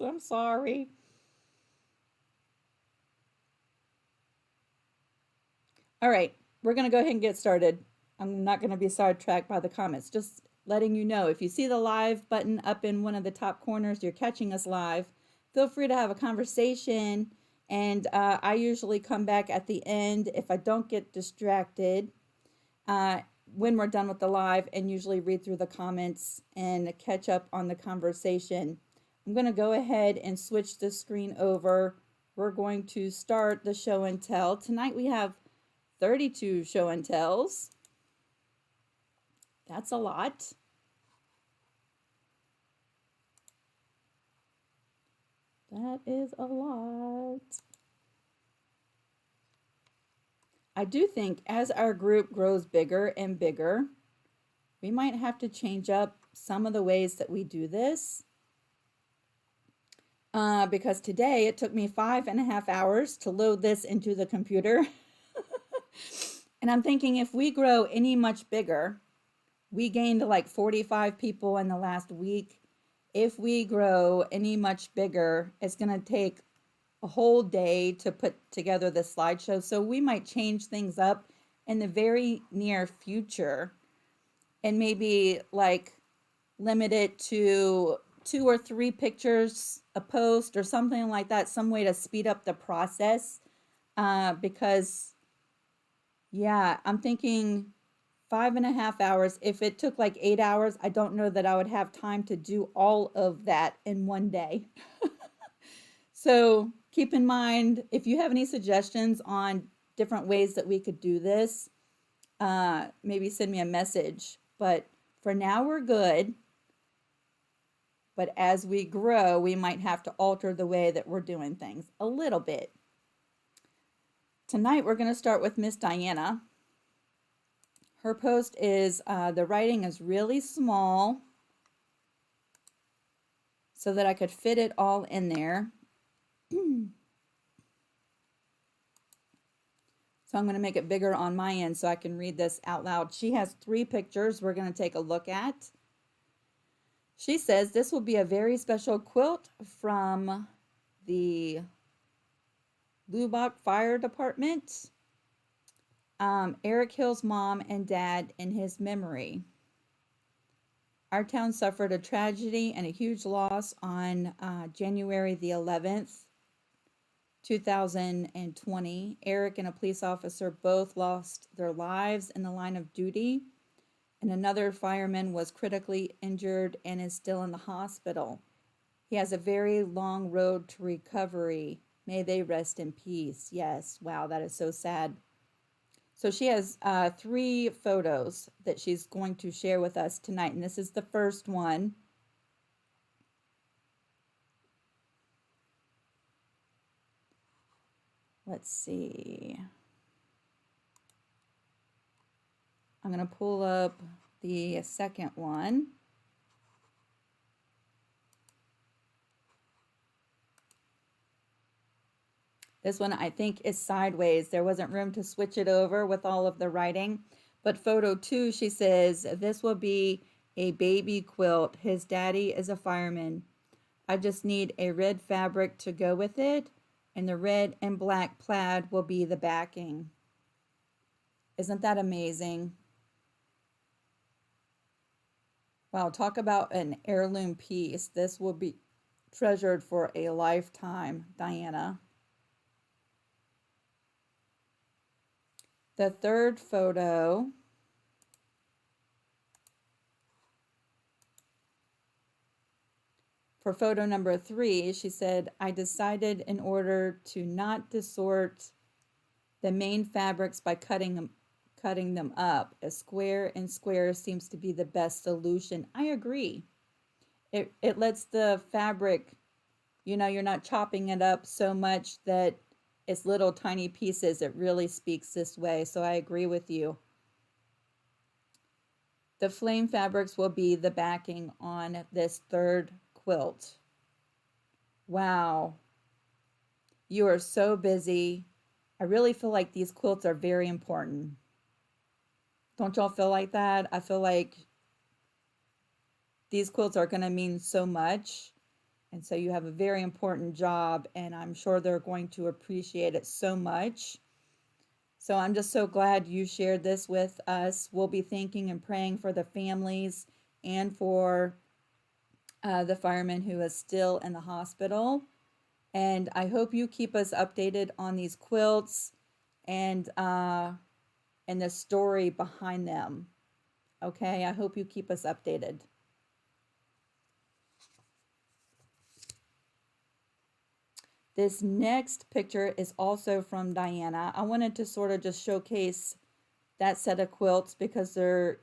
I'm sorry. All right, we're going to go ahead and get started. I'm not going to be sidetracked by the comments. Just letting you know, if you see the live button up in one of the top corners, you're catching us live. Feel free to have a conversation. And I usually come back at the end if I don't get distracted uh, when we're done with the live, and usually read through the comments and catch up on the conversation. I'm going to go ahead and switch the screen over. We're going to start the show and tell. Tonight we have 32 show and tells. That's a lot. That is a lot. I do think as our group grows bigger and bigger, we might have to change up some of the ways that we do this. Because today it took me 5.5 hours to load this into the computer. And I'm thinking if we grow any much bigger, we gained like 45 people in the last week. If we grow any much bigger, it's going to take a whole day to put together the slideshow. So we might change things up in the very near future and maybe like limit it to 2 or 3 pictures a post or something like that, some way to speed up the process. Because yeah, I'm thinking 5.5 hours. If it took like 8 hours, I don't know that I would have time to do all of that in one day. So keep in mind, if you have any suggestions on different ways that we could do this, maybe send me a message. But for now, we're good. But as we grow, we might have to alter the way that we're doing things a little bit. Tonight, we're going to start with Miss Diana. Her post is, the writing is really small so that I could fit it all in there. So I'm going to make it bigger on my end so I can read this out loud. She has 3 pictures we're going to take a look at. She says this will be a very special quilt from the Lubbock Fire Department. Eric Hill's mom and dad in his memory. Our town suffered a tragedy and a huge loss on January the 11th, 2020. Eric and a police officer both lost their lives in the line of duty, and another fireman was critically injured and is still in the hospital. He has a very long road to recovery. May they rest in peace. Yes, wow, that is so sad. So she has 3 photos that she's going to share with us tonight, and this is the first one. Let's see. I'm going to pull up the second one. This one I think is sideways. There wasn't room to switch it over with all of the writing. But photo 2, she says, this will be a baby quilt. His daddy is a fireman. I just need a red fabric to go with it, and the red and black plaid will be the backing. Isn't that amazing? Wow, talk about an heirloom piece. This will be treasured for a lifetime, Diana. The third photo for photo number 3, she said, I decided in order to not distort the main fabrics by cutting them up. A square and square seems to be the best solution. I agree. It lets the fabric, you're not chopping it up so much that it's little tiny pieces. It really speaks this way. So I agree with you. The flame fabrics will be the backing on this third quilt. Wow. You are so busy. I really feel like these quilts are very important. Don't y'all feel like that? I feel like these quilts are going to mean so much. And so you have a very important job, and I'm sure they're going to appreciate it so much. So I'm just so glad you shared this with us. We'll be thinking and praying for the families and for the fireman who is still in the hospital. And I hope you keep us updated on these quilts and the story behind them. Okay, I hope you keep us updated. This next picture is also from Diana. I wanted to sort of just showcase that set of quilts because they're,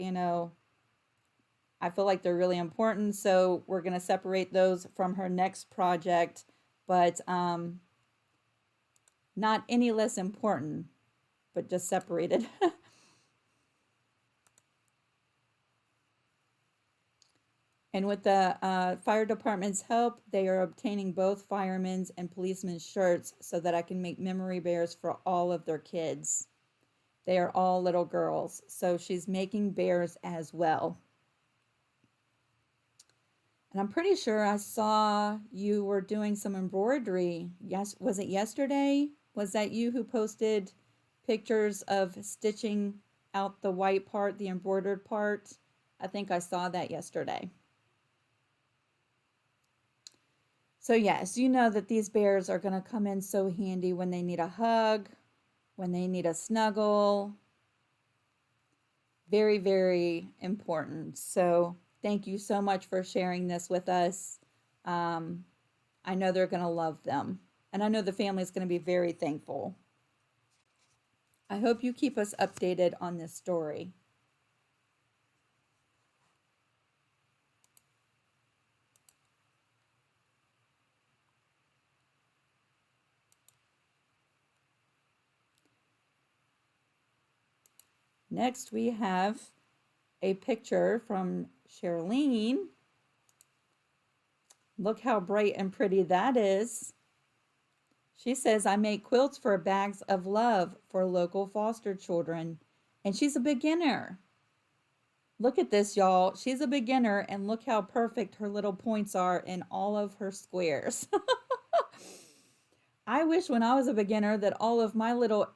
I feel like they're really important. So we're going to separate those from her next project, but not any less important, but just separated. And with the fire department's help, they are obtaining both firemen's and policemen's shirts so that I can make memory bears for all of their kids. They are all little girls, so she's making bears as well. And I'm pretty sure I saw you were doing some embroidery. Yes, was it yesterday? Was that you who posted pictures of stitching out the white part, the embroidered part? I think I saw that yesterday. So yes, you know that these bears are going to come in so handy when they need a hug, when they need a snuggle. Very, very important. So thank you so much for sharing this with us. I know they're going to love them. And I know the family is going to be very thankful. I hope you keep us updated on this story. Next, we have a picture from Charlene. Look how bright and pretty that is. She says, I make quilts for bags of love for local foster children. And she's a beginner. Look at this, y'all. She's a beginner, and look how perfect her little points are in all of her squares. I wish when I was a beginner that all of my little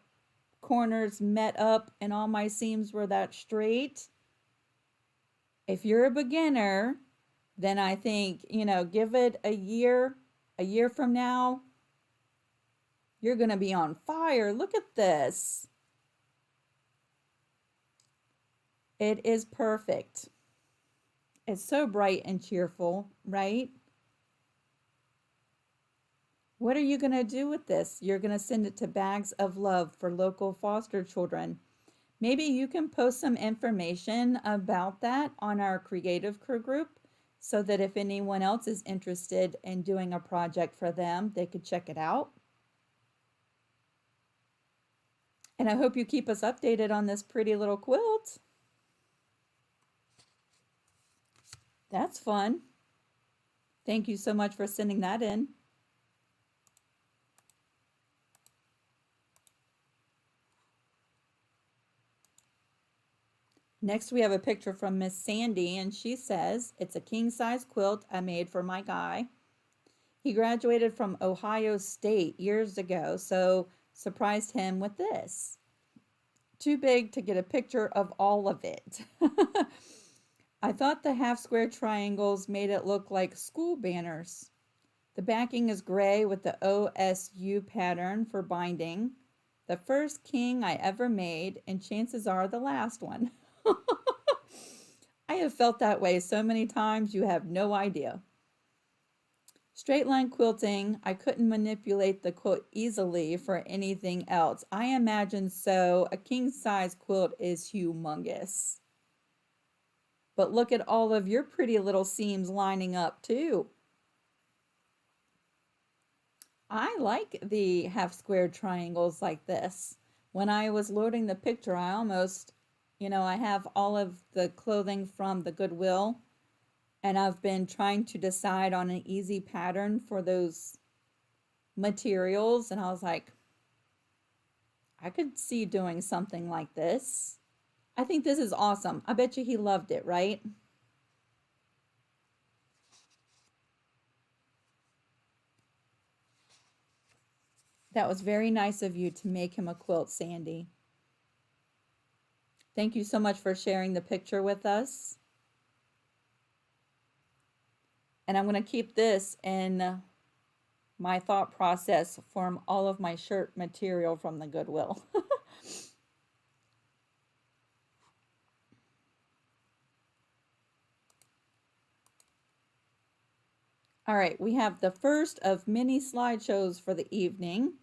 corners met up and all my seams were that straight. If you're a beginner, then I think, give it a year from now, you're going to be on fire. Look at this. It is perfect. It's so bright and cheerful, right? What are you going to do with this? You're going to send it to Bags of Love for local foster children. Maybe you can post some information about that on our Creative Crew group so that if anyone else is interested in doing a project for them, they could check it out. And I hope you keep us updated on this pretty little quilt. That's fun. Thank you so much for sending that in. Next, we have a picture from Miss Sandy, and she says, it's a king-size quilt I made for my guy. He graduated from Ohio State years ago, so surprised him with this. Too big to get a picture of all of it. I thought the half-square triangles made it look like school banners. The backing is gray with the OSU pattern for binding. The first king I ever made, and chances are the last one. I have felt that way so many times you have no idea. Straight line quilting, I couldn't manipulate the quilt easily for anything else. I imagine so. A king size quilt is humongous. But look at all of your pretty little seams lining up too. I like the half square triangles like this. When I was loading the picture, I almost, I have all of the clothing from the Goodwill, and I've been trying to decide on an easy pattern for those materials, and I was like, I could see doing something like this. I think this is awesome. I bet you he loved it, right? That was very nice of you to make him a quilt, Sandy. Thank you so much for sharing the picture with us. And I'm going to keep this in my thought process from all of my shirt material from the Goodwill. All right, we have the first of many slideshows for the evening.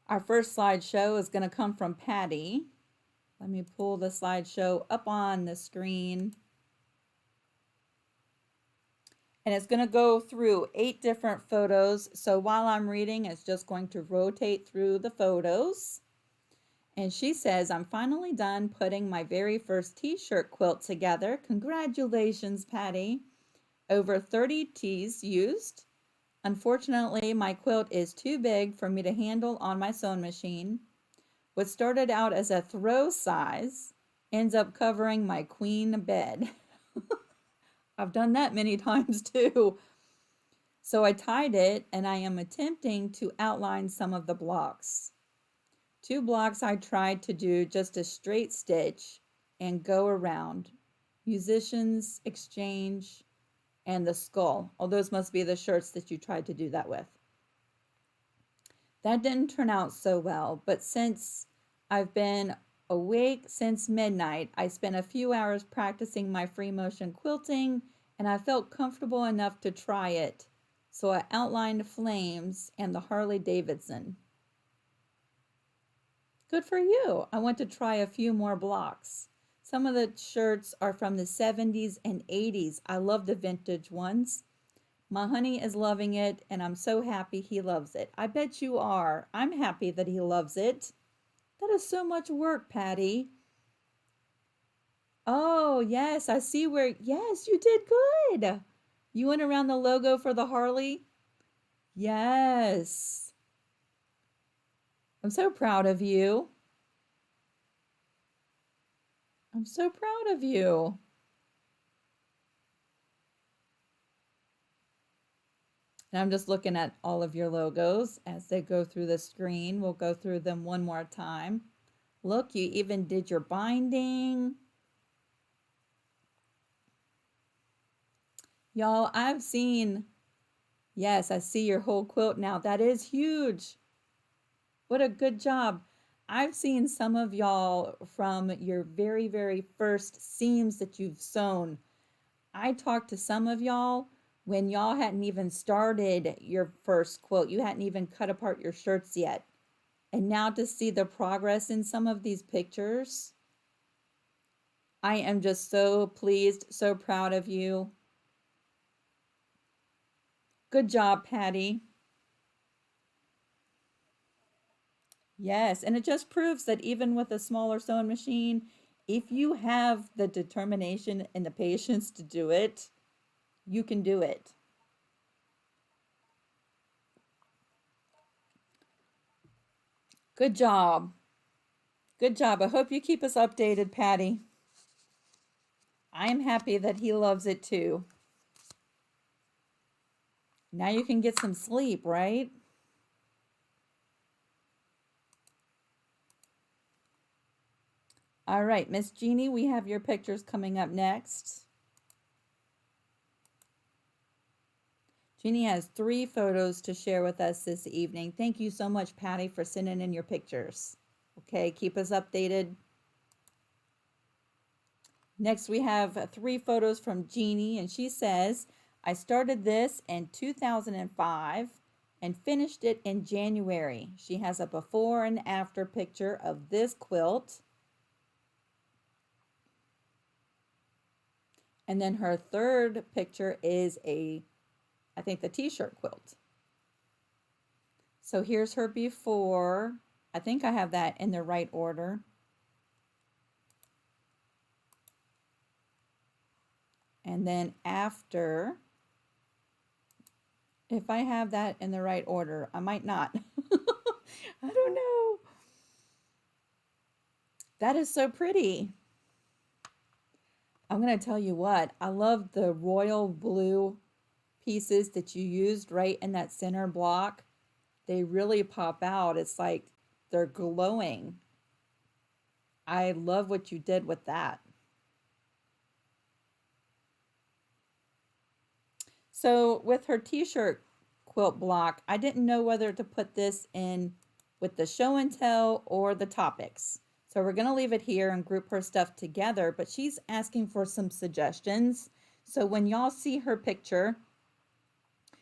Our first slideshow is going to come from Patty. Let me pull the slideshow up on the screen. And it's going to go through 8 different photos. So while I'm reading, it's just going to rotate through the photos. And she says, I'm finally done putting my very first t-shirt quilt together. Congratulations, Patty. Over 30 tees used. Unfortunately, my quilt is too big for me to handle on my sewing machine. What started out as a throw size ends up covering my queen bed. I've done that many times too. So I tied it and I am attempting to outline some of the blocks. 2 blocks I tried to do just a straight stitch and go around. Musicians Exchange and the skull. Oh, those must be the shirts that you tried to do that with. That didn't turn out so well, but since I've been awake since midnight, I spent a few hours practicing my free motion quilting and I felt comfortable enough to try it. So I outlined flames and the Harley Davidson. Good for you. I want to try a few more blocks. Some of the shirts are from the 70s and 80s. I love the vintage ones. My honey is loving it, and I'm so happy he loves it. I bet you are. I'm happy that he loves it. That is so much work, Patty. Oh, yes, I see where, yes, you did good. You went around the logo for the Harley? Yes. I'm so proud of you. I'm so proud of you. And I'm just looking at all of your logos as they go through the screen. We'll go through them one more time. Look, you even did your binding. Y'all, I've seen, yes, I see your whole quilt now. That is huge. What a good job. I've seen some of y'all from your very, very first seams that you've sewn. I talked to some of y'all when y'all hadn't even started your first quilt. You hadn't even cut apart your shirts yet. And now to see the progress in some of these pictures, I am just so pleased, so proud of you. Good job, Patty. Yes, and it just proves that even with a smaller sewing machine, if you have the determination and the patience to do it, you can do it. Good job. Good job. I hope you keep us updated, Patty. I'm happy that he loves it too. Now you can get some sleep, right? All right, Miss Jeannie, we have your pictures coming up next. Jeannie has 3 photos to share with us this evening. Thank you so much, Patty, for sending in your pictures. Okay, keep us updated. Next, we have 3 photos from Jeannie, and she says, I started this in 2005 and finished it in January. She has a before and after picture of this quilt. And then her third picture is I think the t-shirt quilt. So here's her before. I think I have that in the right order. And then after, if I have that in the right order, I might not. I don't know. That is so pretty. I'm going to tell you what, I love the royal blue pieces that you used right in that center block, they really pop out. It's like they're glowing. I love what you did with that. So with her t-shirt quilt block, I didn't know whether to put this in with the show and tell or the topics. So we're going to leave it here and group her stuff together, but she's asking for some suggestions. So when y'all see her picture,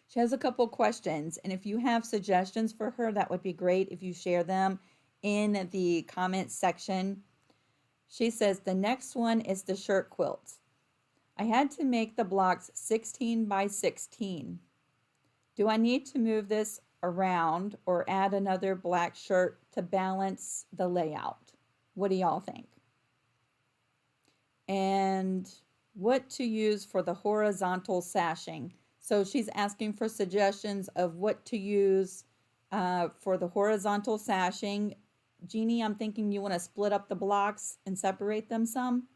she has a couple questions, and if you have suggestions for her, that would be great if you share them in the comments section. She says the next one is the shirt quilt. I had to make the blocks 16 by 16. Do I need to move this around or add another black shirt to balance the layout? What do y'all think? And what to use for the horizontal sashing. So she's asking for suggestions of what to use for the horizontal sashing. Jeannie, I'm thinking you want to split up the blocks and separate them some.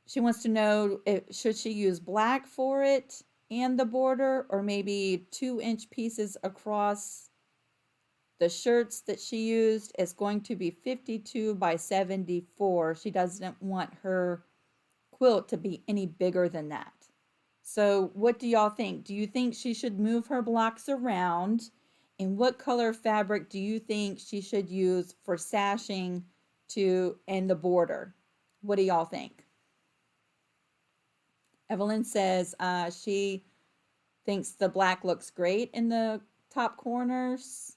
She wants to know should she use black for it and the border, or maybe 2-inch pieces across the shirts that she used. Is going to be 52 by 74. She doesn't want her quilt to be any bigger than that. So what do y'all think? Do you think she should move her blocks around? And what color fabric do you think she should use for sashing to and the border? What do y'all think? Evelyn says she thinks the black looks great in the top corners.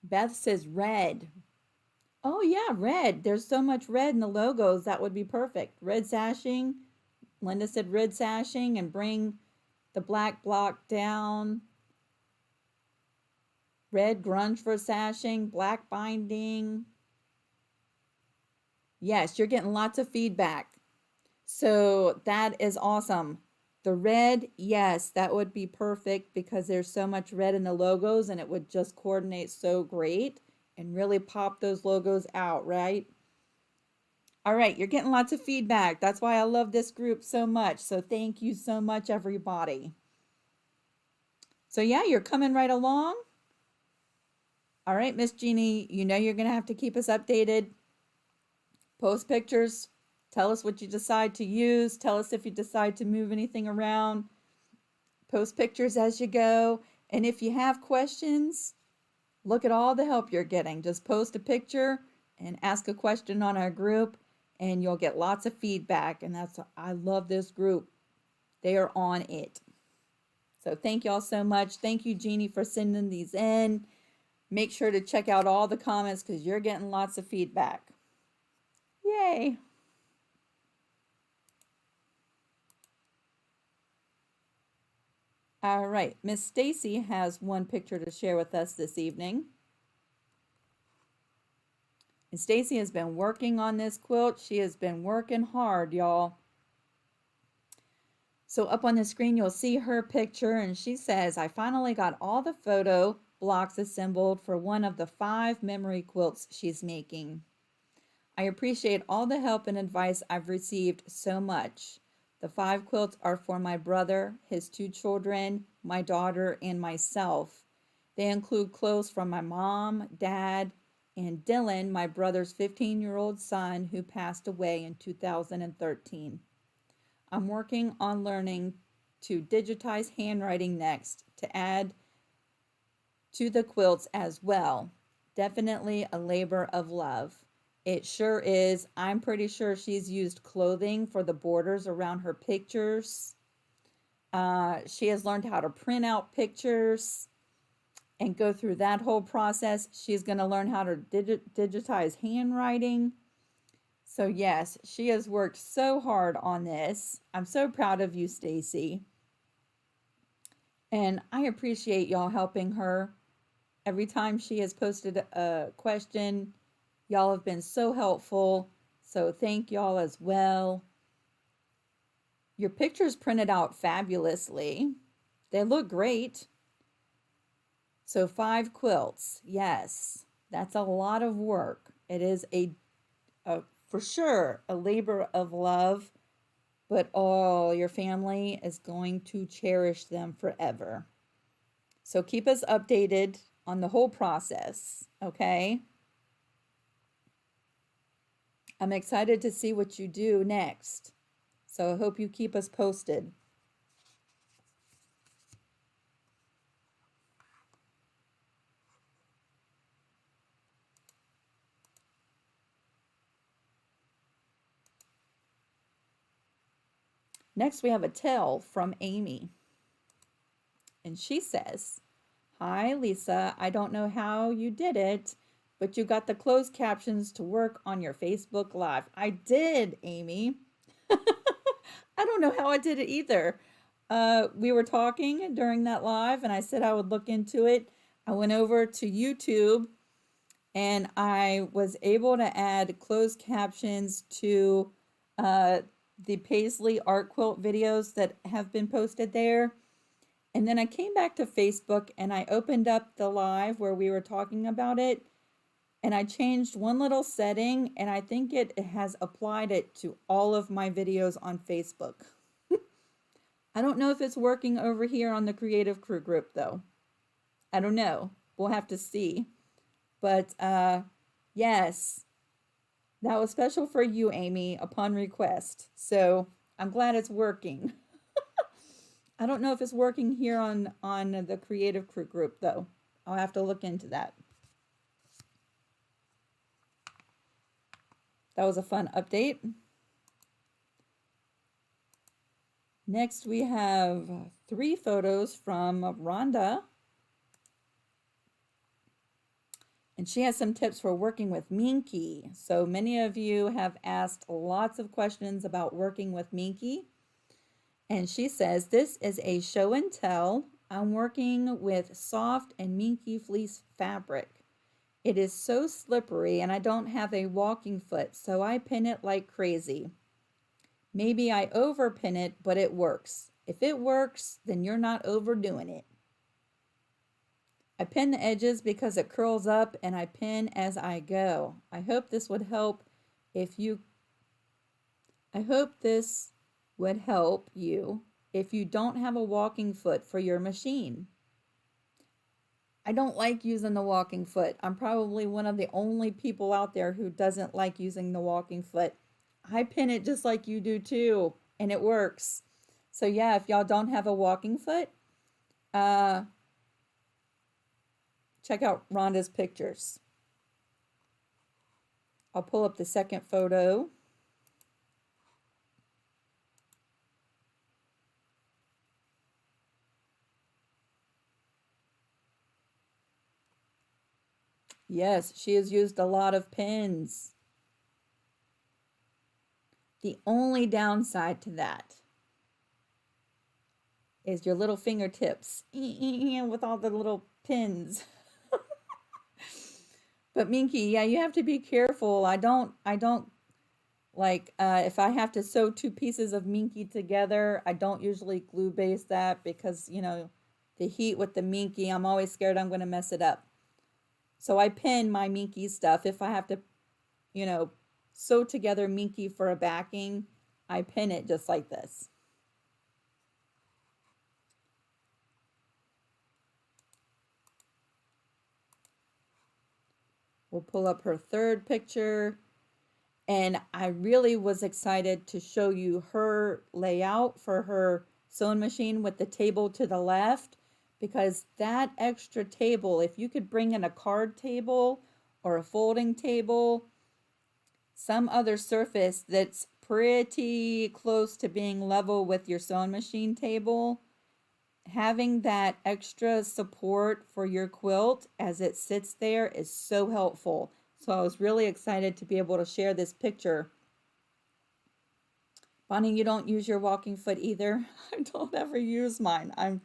Beth says red. Oh yeah, red. There's so much red in the logos. That would be perfect. Red sashing. Linda said red sashing and bring the black block down. Red grunge for sashing, black binding. Yes, you're getting lots of feedback. So that is awesome. The red, yes, that would be perfect because there's so much red in the logos and it would just coordinate so great and really pop those logos out, right? All right, you're getting lots of feedback. That's why I love this group so much. So thank you so much, everybody. So yeah, you're coming right along. All right, Miss Jeannie, you know you're going to have to keep us updated. Post pictures. Tell us what you decide to use. Tell us if you decide to move anything around. Post pictures as you go. And if you have questions, look at all the help you're getting. Just post a picture and ask a question on our group and you'll get lots of feedback. And I love this group. They are on it. So thank y'all so much. Thank you, Jeannie, for sending these in. Make sure to check out all the comments because you're getting lots of feedback. Yay. All right, Miss Stacy has one picture to share with us this evening. And Stacy has been working on this quilt. She has been working hard, y'all. So up on the screen, you'll see her picture, and she says, I finally got all the photo blocks assembled for one of the 5 memory quilts she's making. I appreciate all the help and advice I've received so much. The 5 quilts are for my brother, his 2 children, my daughter, and myself. They include clothes from my mom, dad, and Dylan, my brother's 15-year-old son who passed away in 2013. I'm working on learning to digitize handwriting next to add to the quilts as well. Definitely a labor of love. It sure is. I'm pretty sure she's used clothing for the borders around her pictures. She has learned how to print out pictures and go through that whole process. She's going to learn how to digitize handwriting. So yes, she has worked so hard on this. I'm so proud of you, Stacy. And I appreciate y'all helping her. Every time she has posted a question, y'all have been so helpful. So thank y'all as well. Your pictures printed out fabulously. They look great. So 5 quilts. Yes, that's a lot of work. It is a for sure a labor of love, but all your family is going to cherish them forever. So keep us updated on the whole process, okay? I'm excited to see what you do next. So I hope you keep us posted. Next, we have a tell from Amy. And she says, "Hi, Lisa. I don't know how you did it, but you got the closed captions to work on your Facebook Live." I did, Amy. I don't know how I did it either. We were talking during that live, and I said I would look into it. I went over to YouTube, and I was able to add closed captions to the Paisley art quilt videos that have been posted there. And then I came back to Facebook and I opened up the live where we were talking about it. And I changed one little setting, and I think it has applied it to all of my videos on Facebook. I don't know if it's working over here on the Creative Crew group, though. I don't know. We'll have to see. But yes, that was special for you, Amy, upon request. So I'm glad it's working. I don't know if it's working here on the Creative Crew group, though. I'll have to look into that. That was a fun update. Next, we have 3 photos from Rhonda. And she has some tips for working with Minky. So many of you have asked lots of questions about working with Minky. And she says, "This is a show and tell. I'm working with soft and Minky fleece fabric. It is so slippery and I don't have a walking foot, so I pin it like crazy. Maybe I over pin it, but it works. If it works, then you're not overdoing it. I pin the edges because it curls up and I pin as I go. I hope this would help you if you don't have a walking foot for your machine." I don't like using the walking foot. I'm probably one of the only people out there who doesn't like using the walking foot. I pin it just like you do too, and it works. So yeah, if y'all don't have a walking foot, check out Rhonda's pictures. I'll pull up the second photo. Yes, she has used a lot of pins. The only downside to that is your little fingertips with all the little pins. But Minky, yeah, you have to be careful. I don't like if I have to sew 2 pieces of Minky together, I don't usually glue base that because, the heat with the Minky, I'm always scared I'm going to mess it up. So I pin my Minky stuff. If I have to, sew together Minky for a backing, I pin it just like this. We'll pull up her third picture. And I really was excited to show you her layout for her sewing machine with the table to the left, because that extra table, if you could bring in a card table or a folding table, some other surface that's pretty close to being level with your sewing machine table, having that extra support for your quilt as it sits there is so helpful. So I was really excited to be able to share this picture. Bonnie, you don't use your walking foot either? I don't ever use mine.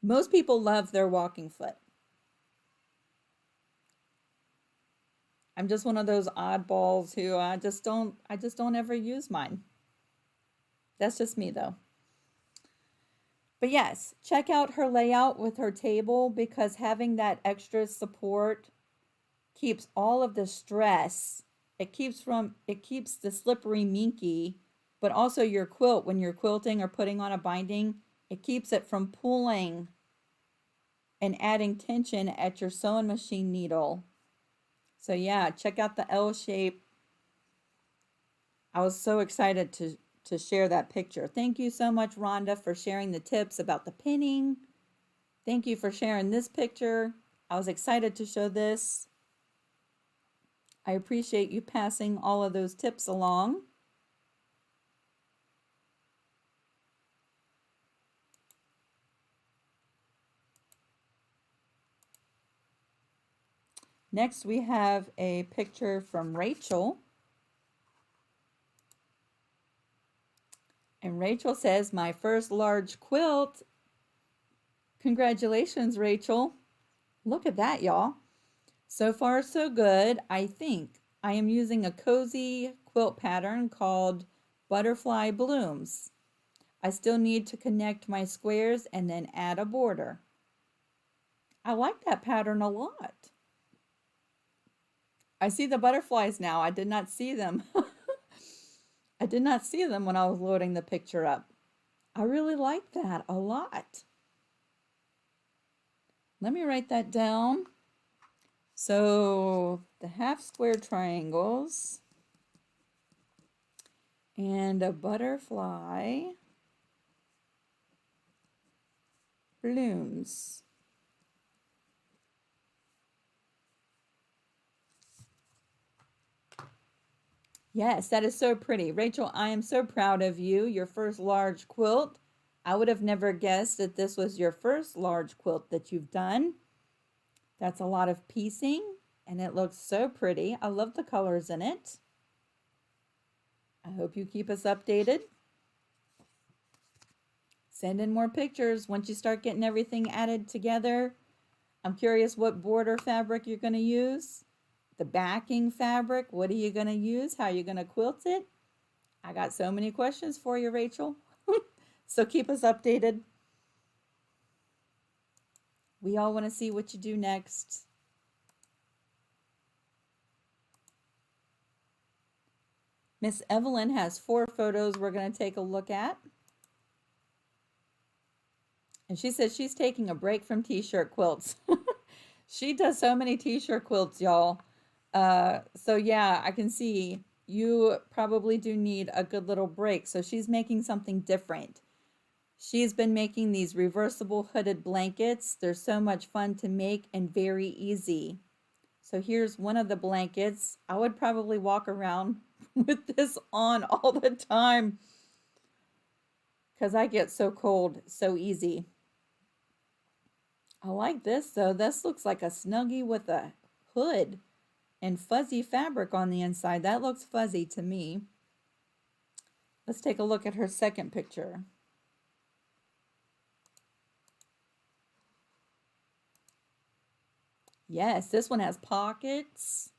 Most people love their walking foot. I'm just one of those oddballs who I just don't ever use mine. That's just me though. But yes, check out her layout with her table, because having that extra support keeps all of the stress it keeps the slippery minky, but also your quilt when you're quilting or putting on a binding, it keeps it from pulling and adding tension at your sewing machine needle. So yeah, check out the L shape. I was so excited to share that picture. Thank you so much, Rhonda, for sharing the tips about the pinning. Thank you for sharing this picture. I was excited to show this. I appreciate you passing all of those tips along. Next, we have a picture from Rachel. And Rachel says, my first large quilt. Congratulations, Rachel. Look at that, y'all. So far, so good. I think I am using a cozy quilt pattern called Butterfly Blooms. I still need to connect my squares and then add a border. I like that pattern a lot. I see the butterflies now. I did not see them. I did not see them when I was loading the picture up. I really like that a lot. Let me write that down. So the half square triangles and a butterfly blooms. Yes, that is so pretty. Rachel, I am so proud of you. Your first large quilt. I would have never guessed that this was your first large quilt that you've done. That's a lot of piecing, and it looks so pretty. I love the colors in it. I hope you keep us updated. Send in more pictures once you start getting everything added together. I'm curious what border fabric you're going to use. The backing fabric, what are you going to use? How are you going to quilt it? I got so many questions for you, Rachel. So keep us updated. We all want to see what you do next. Miss Evelyn has 4 photos we're going to take a look at. And she says she's taking a break from t-shirt quilts. She does so many t-shirt quilts, y'all. So yeah, I can see you probably do need a good little break. So she's making something different. She's been making these reversible hooded blankets. They're so much fun to make and very easy. So here's one of the blankets. I would probably walk around with this on all the time because I get so cold so easy. I like this though. This looks like a Snuggie with a hood and fuzzy fabric on the inside. That looks fuzzy to me. Let's take a look at her second picture. Yes, this one has pockets.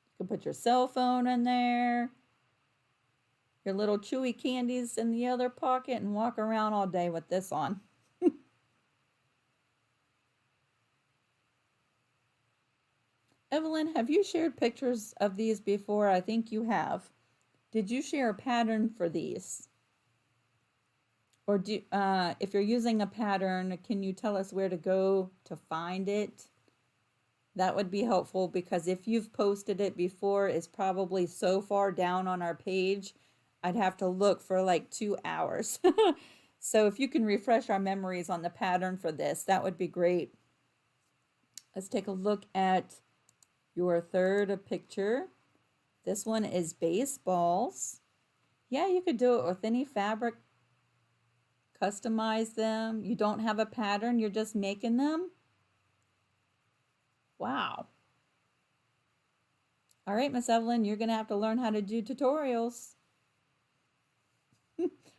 You can put your cell phone in there, your little chewy candies in the other pocket, and walk around all day with this on. Evelyn, have you shared pictures of these before? I think you have. Did you share a pattern for these? Or if you're using a pattern, can you tell us where to go to find it? That would be helpful because if you've posted it before, it's probably so far down on our page, I'd have to look for like 2 hours. So if you can refresh our memories on the pattern for this, that would be great. Let's take a look at your third picture. This one is baseballs. Yeah, you could do it with any fabric. Customize them. You don't have a pattern, you're just making them. Wow. All right, Miss Evelyn, you're going to have to learn how to do tutorials.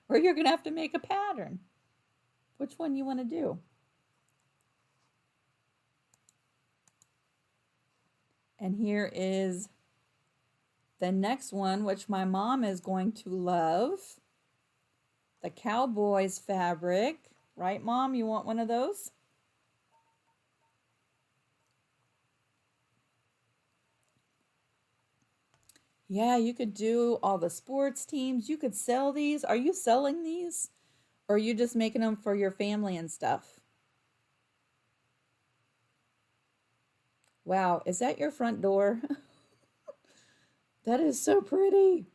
Or you're going to have to make a pattern. Which one you want to do? And here is the next one, which my mom is going to love. The Cowboys fabric. Right, Mom? You want one of those? Yeah, you could do all the sports teams. You could sell these. Are you selling these? Or are you just making them for your family and stuff? Wow, is that your front door? That is so pretty.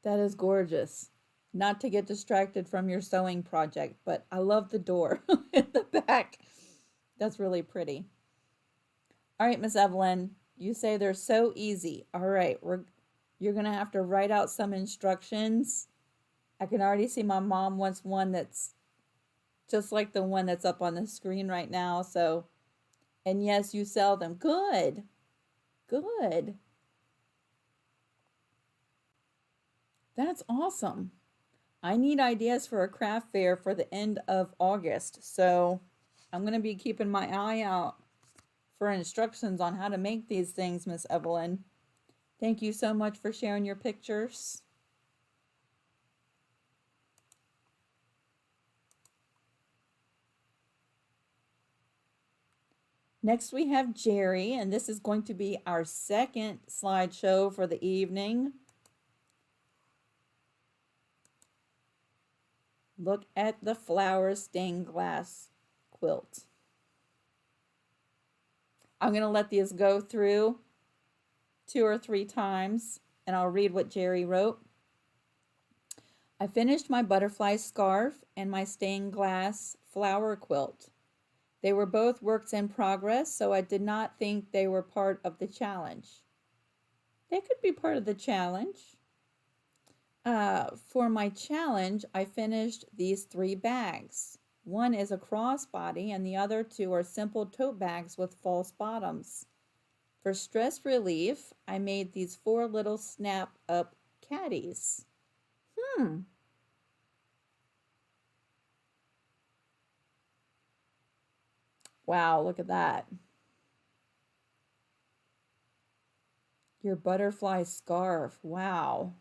That is gorgeous. Not to get distracted from your sewing project, but I love the door in the back. That's really pretty. All right, Miss Evelyn, you say they're so easy. All right, you're gonna have to write out some instructions. I can already see my mom wants one that's just like the one that's up on the screen right now. So, and yes, you sell them. Good, good. That's awesome. I need ideas for a craft fair for the end of August. So I'm going to be keeping my eye out for instructions on how to make these things, Miss Evelyn. Thank you so much for sharing your pictures. Next we have Jerry, and this is going to be our second slideshow for the evening. Look at the flower stained glass quilt. I'm going to let these go through 2 or 3 times, and I'll read what Jerry wrote. I finished my butterfly scarf and my stained glass flower quilt. They were both works in progress, so I did not think they were part of the challenge. They could be part of the challenge. For my challenge, I finished these 3 bags. One is a crossbody and the other 2 are simple tote bags with false bottoms. For stress relief, I made these 4 little snap-up caddies. Wow, look at that. Your butterfly scarf. Wow.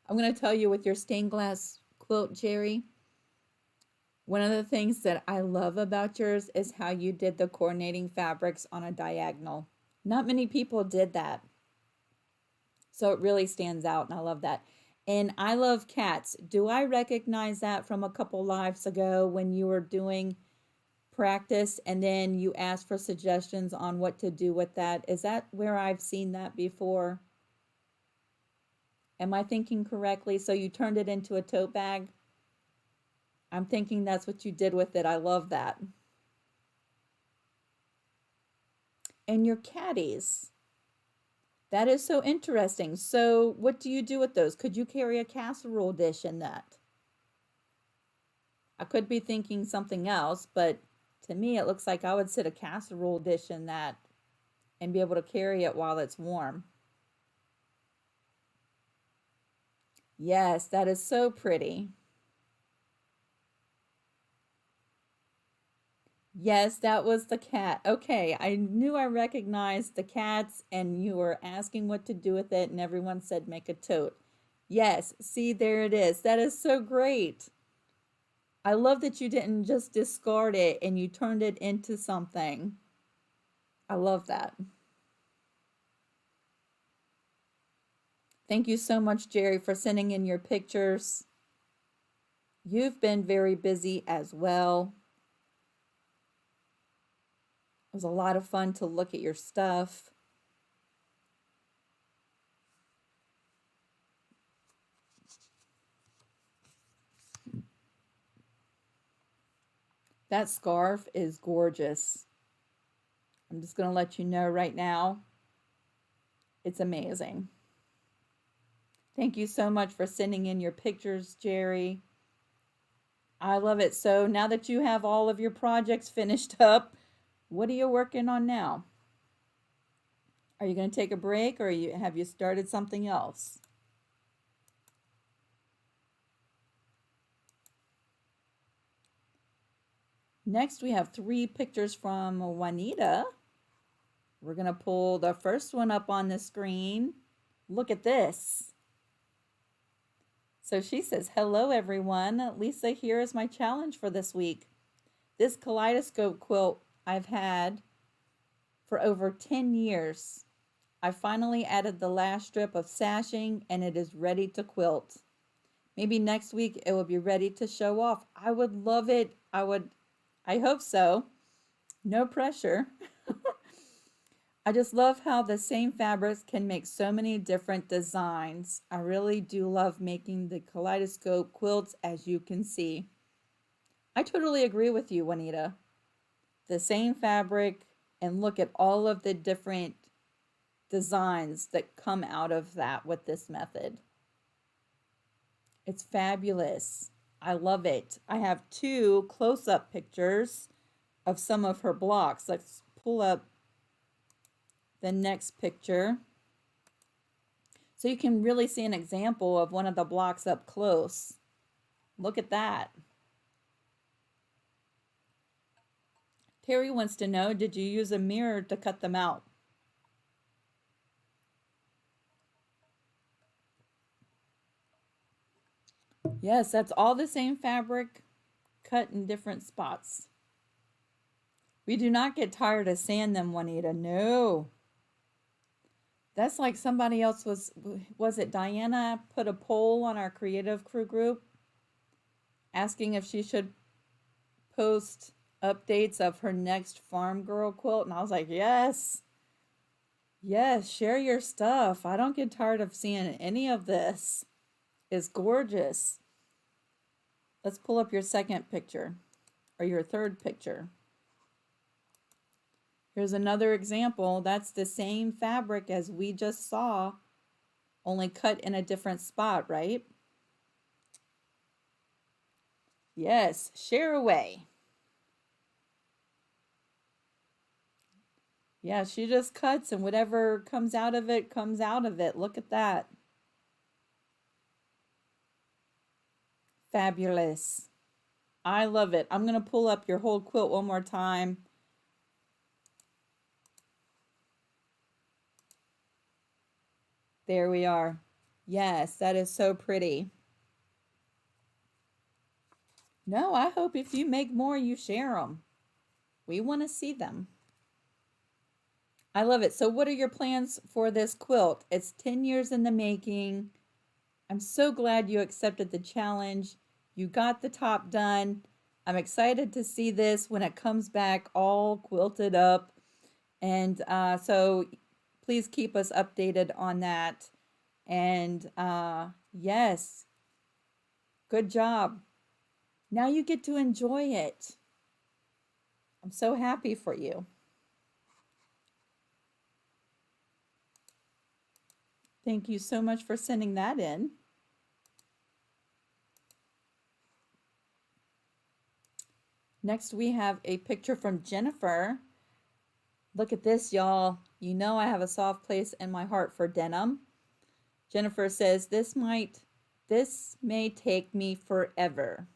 I'm going to tell you with your stained glass quilt, Jerry, one of the things that I love about yours is how you did the coordinating fabrics on a diagonal. Not many people did that. So it really stands out, and I love that. And I love cats. Do I recognize that from a couple lives ago when you were doing practice and then you asked for suggestions on what to do with that? Is that where I've seen that before? Am I thinking correctly? So you turned it into a tote bag? I'm thinking that's what you did with it. I love that. And your caddies. That is so interesting. So what do you do with those? Could you carry a casserole dish in that? I could be thinking something else, but to me it looks like I would sit a casserole dish in that and be able to carry it while it's warm. Yes, that is so pretty. Yes, that was the cat. Okay, I knew I recognized the cats, and you were asking what to do with it, and everyone said make a tote. Yes, see, there it is. That is so great. I love that you didn't just discard it and you turned it into something. I love that. Thank you so much, Jerry, for sending in your pictures. You've been very busy as well. It was a lot of fun to look at your stuff. That scarf is gorgeous. I'm just going to let you know right now. It's amazing. Thank you so much for sending in your pictures, Jerry. I love it. So now that you have all of your projects finished up, what are you working on now? Are you going to take a break, or have you started something else? Next, we have 3 pictures from Juanita. We're going to pull the first one up on the screen. Look at this. So she says, hello everyone. Lisa here is my challenge for this week. This kaleidoscope quilt I've had for over 10 years. I finally added the last strip of sashing and it is ready to quilt. Maybe next week it will be ready to show off. I would love it. I hope so. No pressure. I just love how the same fabrics can make so many different designs. I really do love making the kaleidoscope quilts, as you can see. I totally agree with you, Juanita. The same fabric, and look at all of the different designs that come out of that with this method. It's fabulous. I love it. I have two close-up pictures of some of her blocks. Let's pull up the next picture so you can really see an example of one of the blocks up close. Look at that. Terry wants to know, did you use a mirror to cut them out? Yes, that's all the same fabric cut in different spots. We do not get tired of sanding them, Juanita. No. That's like somebody else was it Diana put a poll on our creative crew group asking if she should post updates of her next farm girl quilt, and I was like, yes. Yes, share your stuff. I don't get tired of seeing any of this. It's gorgeous. Let's pull up your second picture or your third picture. Here's another example. That's the same fabric as we just saw, only cut in a different spot, right? Yes, share away. Yeah, she just cuts and whatever comes out of it, comes out of it. Look at that. Fabulous. I love it. I'm going to pull up your whole quilt one more time. There we are. Yes, that is so pretty. No, I hope if you make more, you share them. We want to see them. I love it. So what are your plans for this quilt? It's 10 years in the making. I'm so glad you accepted the challenge. You got the top done. I'm excited to see this when it comes back all quilted up. And so please keep us updated on that. And yes, good job. Now you get to enjoy it. I'm so happy for you. Thank you so much for sending that in. Next, we have a picture from Jennifer. Look at this, y'all. You know I have a soft place in my heart for denim. Jennifer says, this may take me forever.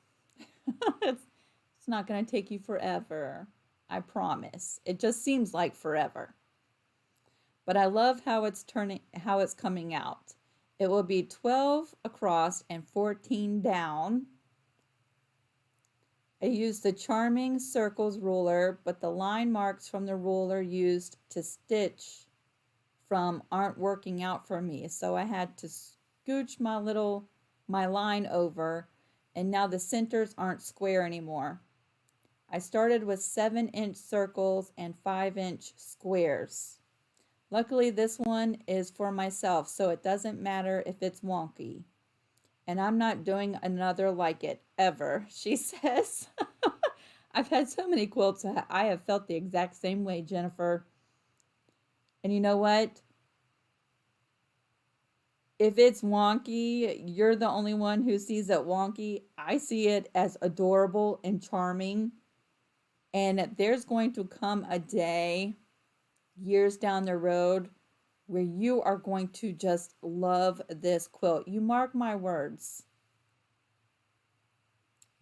It's not going to take you forever. I promise. It just seems like forever. But I love how it's coming out. It will be 12 across and 14 down. I used the Charming Circles ruler, but the line marks from the ruler used to stitch from aren't working out for me. So I had to scooch my line over, and now the centers aren't square anymore. I started with 7-inch circles and 5-inch squares. Luckily, this one is for myself, so it doesn't matter if it's wonky. And I'm not doing another like it, ever, she says. I've had so many quilts that I have felt the exact same way, Jennifer. And you know what? If it's wonky, you're the only one who sees it wonky. I see it as adorable and charming. And there's going to come a day, years down the road, where you are going to just love this quilt. You mark my words.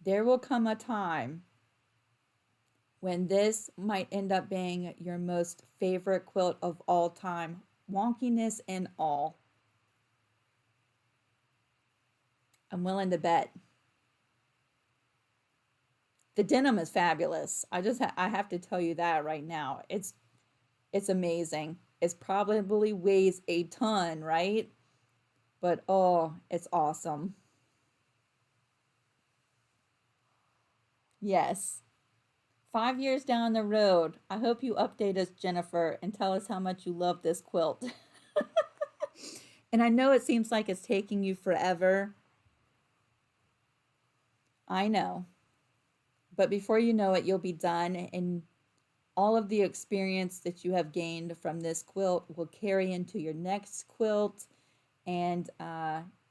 There will come a time when this might end up being your most favorite quilt of all time, wonkiness and all. I'm willing to bet. The denim is fabulous. I have to tell you that right now. It's amazing. It's probably weighs a ton, right? But oh, it's awesome. Yes. 5 years down the road, I hope you update us, Jennifer, and tell us how much you love this quilt. And I know it seems like it's taking you forever. I know. But before you know it, you'll be done, and all of the experience that you have gained from this quilt will carry into your next quilt, and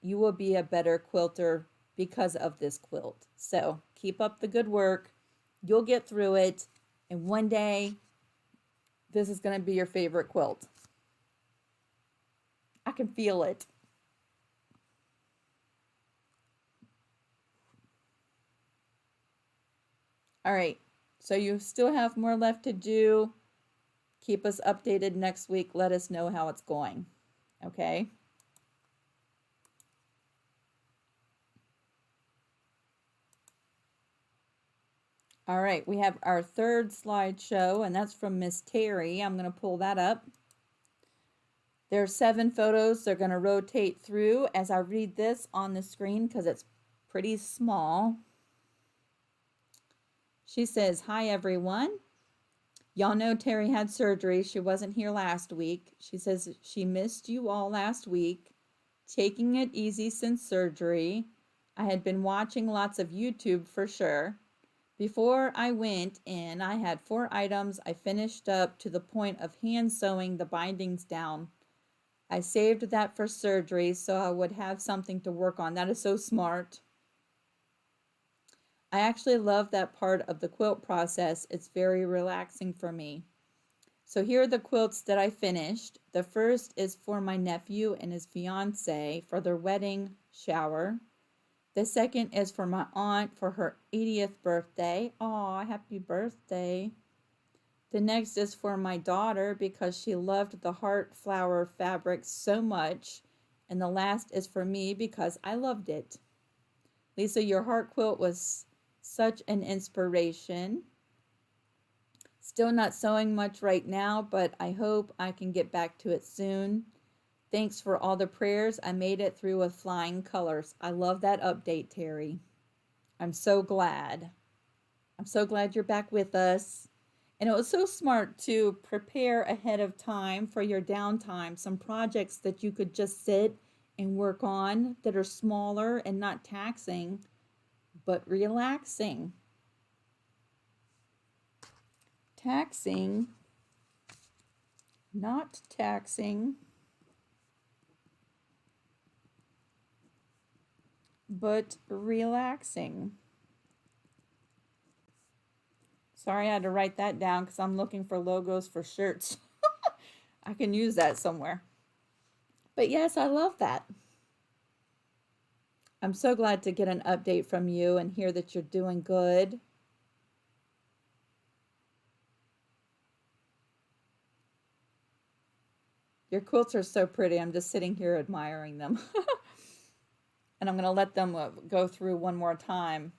you will be a better quilter because of this quilt. So keep up the good work. You'll get through it, and one day this is going to be your favorite quilt. I can feel it. All right, so you still have more left to do. Keep us updated next week. Let us know how it's going. Okay? All right, we have our third slideshow, and that's from Miss Terry. I'm going to pull that up. There are 7 photos. They're going to rotate through as I read this on the screen because it's pretty small. She says, "Hi, everyone. Y'all know Terry had surgery. She wasn't here last week. She says she missed you all last week. Taking it easy since surgery. I had been watching lots of YouTube for sure. Before I went in, I had 4 items I finished up to the point of hand sewing the bindings down. I saved that for surgery so I would have something to work on." That is so smart. "I actually love that part of the quilt process. It's very relaxing for me." So here are the quilts that I finished. The first is for my nephew and his fiance for their wedding shower. The second is for my aunt for her 80th birthday. Aw, happy birthday. The next is for my daughter because she loved the heart flower fabric so much. And the last is for me because I loved it. Lisa, your heart quilt was such an inspiration. Still not sewing much right now, but I hope I can get back to it soon. Thanks for all the prayers. I made it through with flying colors. I love that update, Terry. I'm so glad. I'm so glad you're back with us. And it was so smart to prepare ahead of time for your downtime, some projects that you could just sit and work on that are smaller and not taxing, but relaxing. Taxing, not taxing, but relaxing. Sorry, I had to write that down because I'm looking for logos for shirts. I can use that somewhere. But yes, I love that. I'm so glad to get an update from you and hear that you're doing good. Your quilts are so pretty. I'm just sitting here admiring them. And I'm going to let them go through one more time.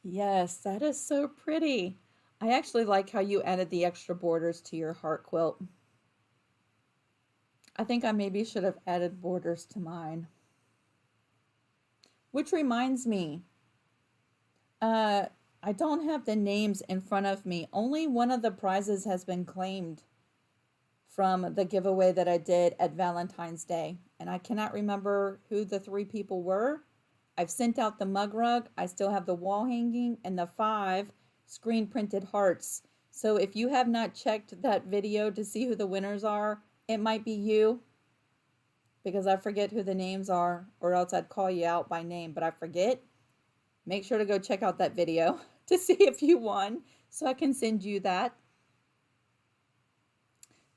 Yes, that is so pretty. I actually like how you added the extra borders to your heart quilt. I think I maybe should have added borders to mine. Which reminds me, I don't have the names in front of me. Only one of the prizes has been claimed from the giveaway that I did at Valentine's Day. And I cannot remember who the 3 people were. I've sent out the mug rug. I still have the wall hanging and the 5 screen printed hearts. So if you have not checked that video to see who the winners are, it might be you, because I forget who the names are, or else I'd call you out by name, but I forget. Make sure to go check out that video to see if you won so I can send you that.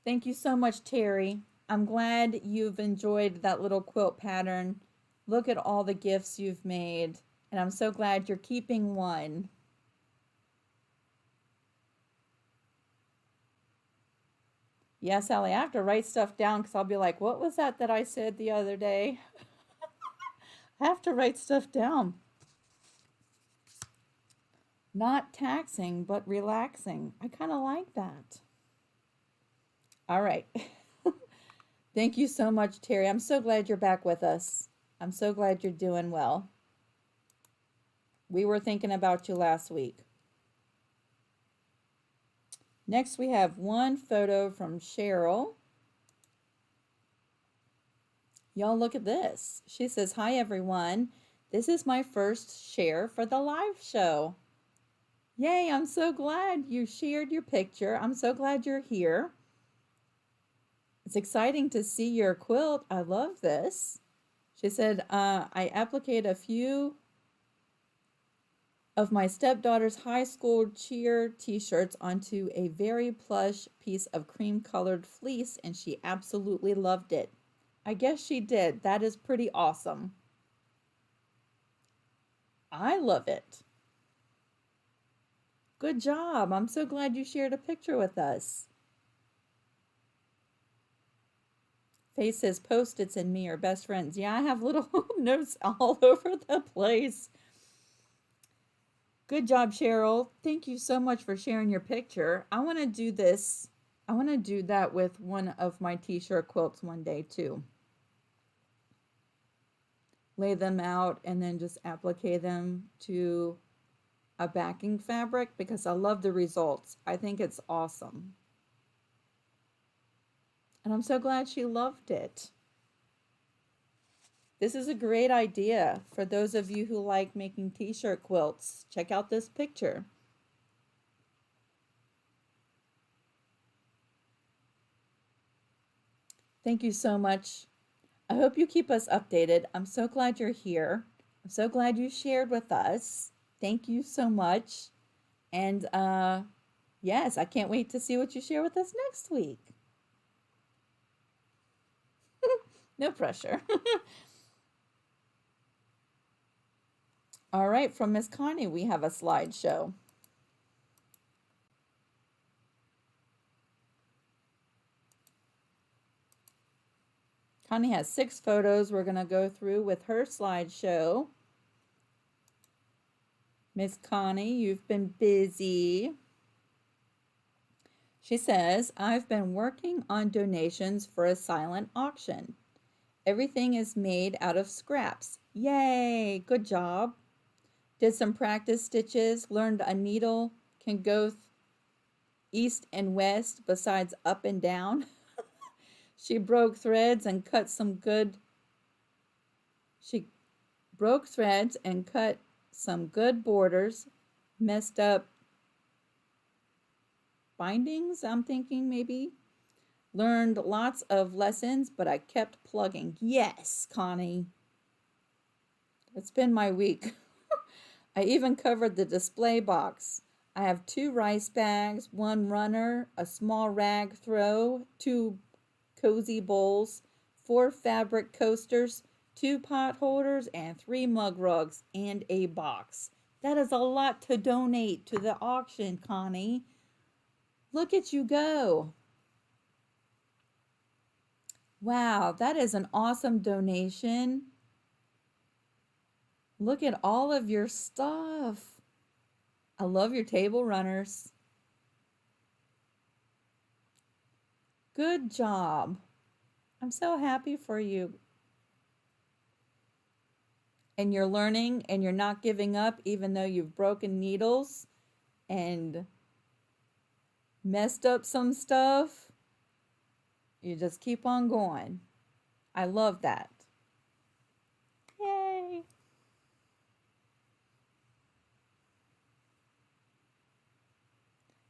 Thank you so much, Terry. I'm glad you've enjoyed that little quilt pattern. Look at all the gifts you've made, and I'm so glad you're keeping one. Yeah, Sally, I have to write stuff down because I'll be like, what was that I said the other day? I have to write stuff down. Not taxing, but relaxing. I kind of like that. All right. Thank you so much, Terry. I'm so glad you're back with us. I'm so glad you're doing well. We were thinking about you last week. Next, we have one photo from Cheryl. Y'all look at this. She says, "Hi, everyone. This is my first share for the live show." Yay, I'm so glad you shared your picture. I'm so glad you're here. It's exciting to see your quilt. I love this. She said, I appliqued a few of my stepdaughter's high school cheer t-shirts onto a very plush piece of cream-colored fleece, and she absolutely loved it. I guess she did. That is pretty awesome. I love it. Good job. I'm so glad you shared a picture with us. Faye says Post-its and me are best friends. Yeah, I have little notes all over the place. Good job, Cheryl. Thank you so much for sharing your picture. I want to do this. I want to do that with one of my t-shirt quilts one day too. Lay them out and then just applique them to a backing fabric because I love the results. I think it's awesome. And I'm so glad she loved it. This is a great idea for those of you who like making t-shirt quilts. Check out this picture. Thank you so much. I hope you keep us updated. I'm so glad you're here. I'm so glad you shared with us. Thank you so much. And yes, I can't wait to see what you share with us next week. No pressure. All right, from Miss Connie, we have a slideshow. Connie has 6 photos we're going to go through with her slideshow. Miss Connie, you've been busy. She says, I've been working on donations for a silent auction. Everything is made out of scraps. Yay, good job. Did some practice stitches, learned a needle can go east and west besides up and down. She broke threads and cut some good borders, messed up bindings, I'm thinking maybe. Learned lots of lessons, but I kept plugging. Yes, Connie. It's been my week. I even covered the display box. I have 2 rice bags, 1 runner, a small rag throw, 2 cozy bowls, 4 fabric coasters, 2 pot holders, and 3 mug rugs, and a box. That is a lot to donate to the auction, Connie. Look at you go. Wow, that is an awesome donation. Look at all of your stuff. I love your table runners. Good job. I'm so happy for you. And you're learning and you're not giving up even though you've broken needles and messed up some stuff. You just keep on going. I love that. Yay.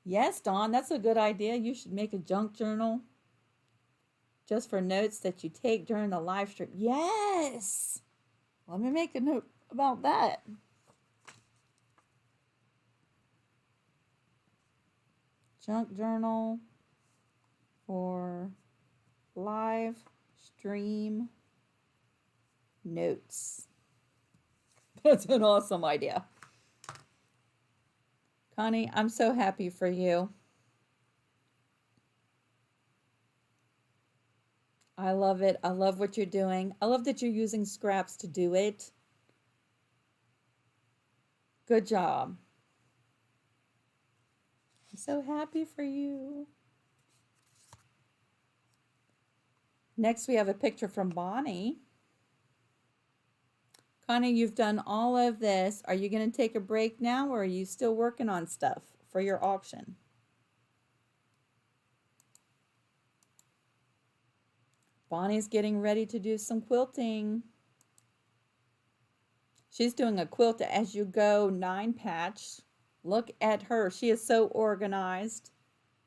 Yes, Dawn, that's a good idea. You should make a junk journal just for notes that you take during the live stream. Yes. Let me make a note about that. Junk journal for live stream notes. That's an awesome idea. Connie, I'm so happy for you. I love it. I love what you're doing. I love that you're using scraps to do it. Good job. I'm so happy for you. Next, we have a picture from Bonnie. Connie, you've done all of this. Are you going to take a break now, or are you still working on stuff for your auction? Bonnie's getting ready to do some quilting. She's doing a quilt as you go 9 patch. Look at her. She is so organized.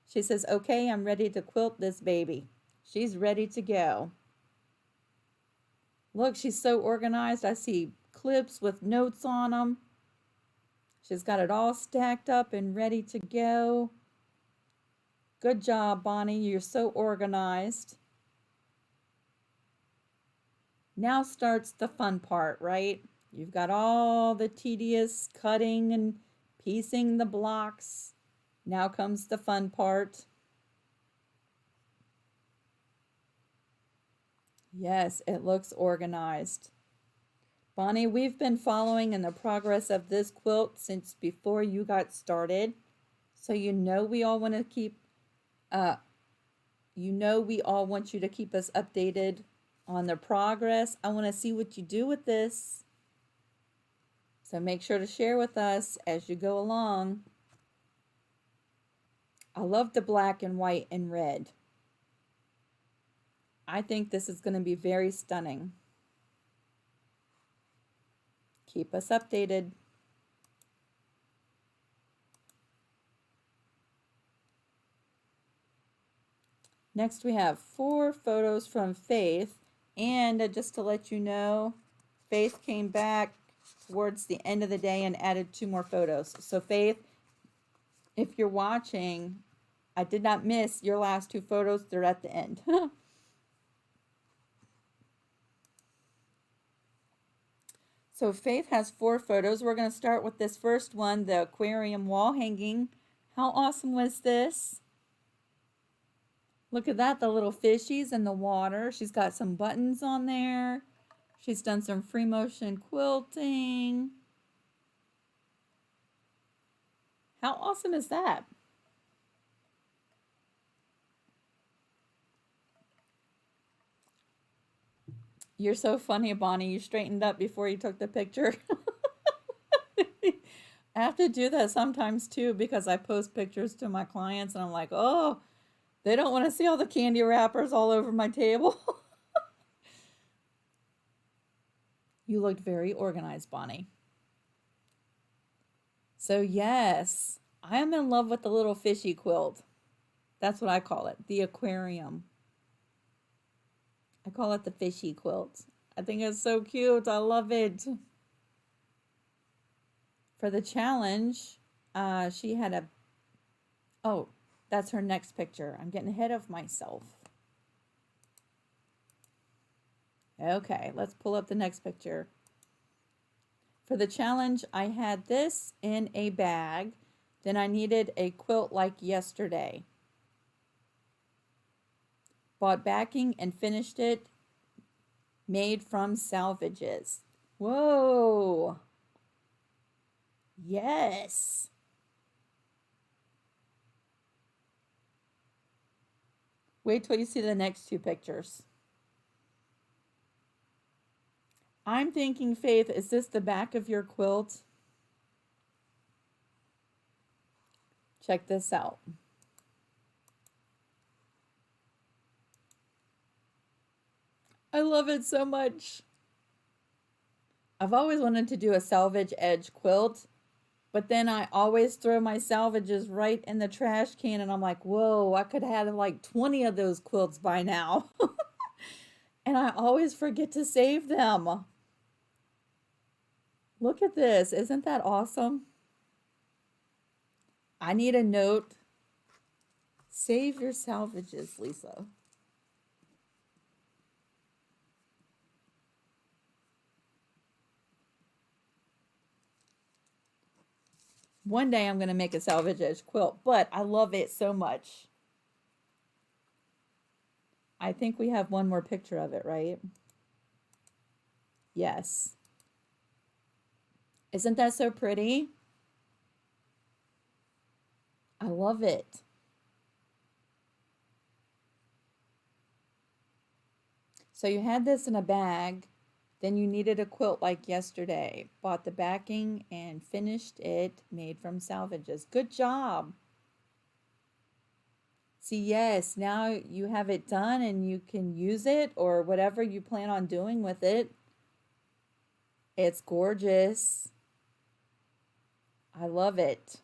She says, okay, I'm ready to quilt this baby. She's ready to go. Look, she's so organized. I see clips with notes on them. She's got it all stacked up and ready to go. Good job, Bonnie. You're so organized. Now starts the fun part, right? You've got all the tedious cutting and piecing the blocks. Now comes the fun part. Yes, it looks organized. Bonnie, we've been following in the progress of this quilt since before you got started. So we all want to keep, we all want you to keep us updated on the progress. I want to see what you do with this. So make sure to share with us as you go along. I love the black and white and red. I think this is going to be very stunning. Keep us updated. Next, we have 4 photos from Faith. And just to let you know, Faith came back towards the end of the day and added 2 more photos. So Faith, if you're watching, I did not miss your last 2 photos. They're at the end. So Faith has 4 photos. We're going to start with this first one, the aquarium wall hanging. How awesome was this? Look at that, the little fishies in the water. She's got some buttons on there. She's done some free motion quilting. How awesome is that? You're so funny, Bonnie. You straightened up before you took the picture. I have to do that sometimes too because I post pictures to my clients and I'm like, oh, they don't want to see all the candy wrappers all over my table. You looked very organized, Bonnie. So yes, I am in love with the little fishy quilt. That's what I call it, the aquarium. I call it the fishy quilt. I think it's so cute. I love it. For the challenge, she had a... Oh, that's her next picture. I'm getting ahead of myself. Okay, let's pull up the next picture. For the challenge, I had this in a bag. Then I needed a quilt like yesterday. Bought backing and finished it. Made from salvages. Whoa. Yes. Wait till you see the next 2 pictures. I'm thinking, Faith, is this the back of your quilt? Check this out. I love it so much. I've always wanted to do a salvage edge quilt, but then I always throw my salvages right in the trash can and I'm like, whoa, I could have like 20 of those quilts by now. And I always forget to save them. Look at this. Isn't that awesome? I need a note. Save your salvages, Lisa. One day I'm going to make a salvage edge quilt, but I love it so much. I think we have one more picture of it, right? Yes. Isn't that so pretty? I love it. So you had this in a bag, then you needed a quilt like yesterday. Bought the backing and finished it, made from salvages. Good job. See, yes, now you have it done and you can use it or whatever you plan on doing with it. It's gorgeous. I love it.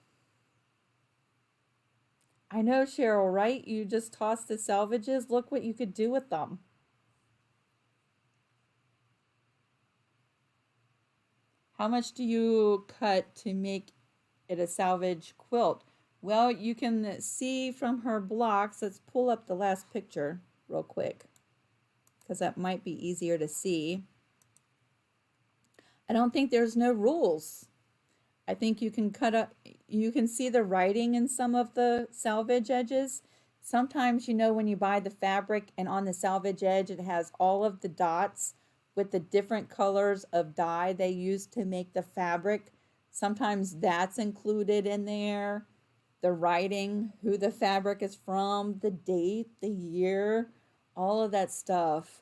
I know, Cheryl, right? You just tossed the salvages. Look what you could do with them. How much do you cut to make it a salvage quilt? Well, you can see from her blocks. Let's pull up the last picture real quick because that might be easier to see. I don't think there's no rules. I think you can cut up, you can see the writing in some of the salvage edges. Sometimes, you know, when you buy the fabric and on the salvage edge, it has all of the dots with the different colors of dye they use to make the fabric. Sometimes that's included in there. The writing, who the fabric is from, the date, the year, all of that stuff.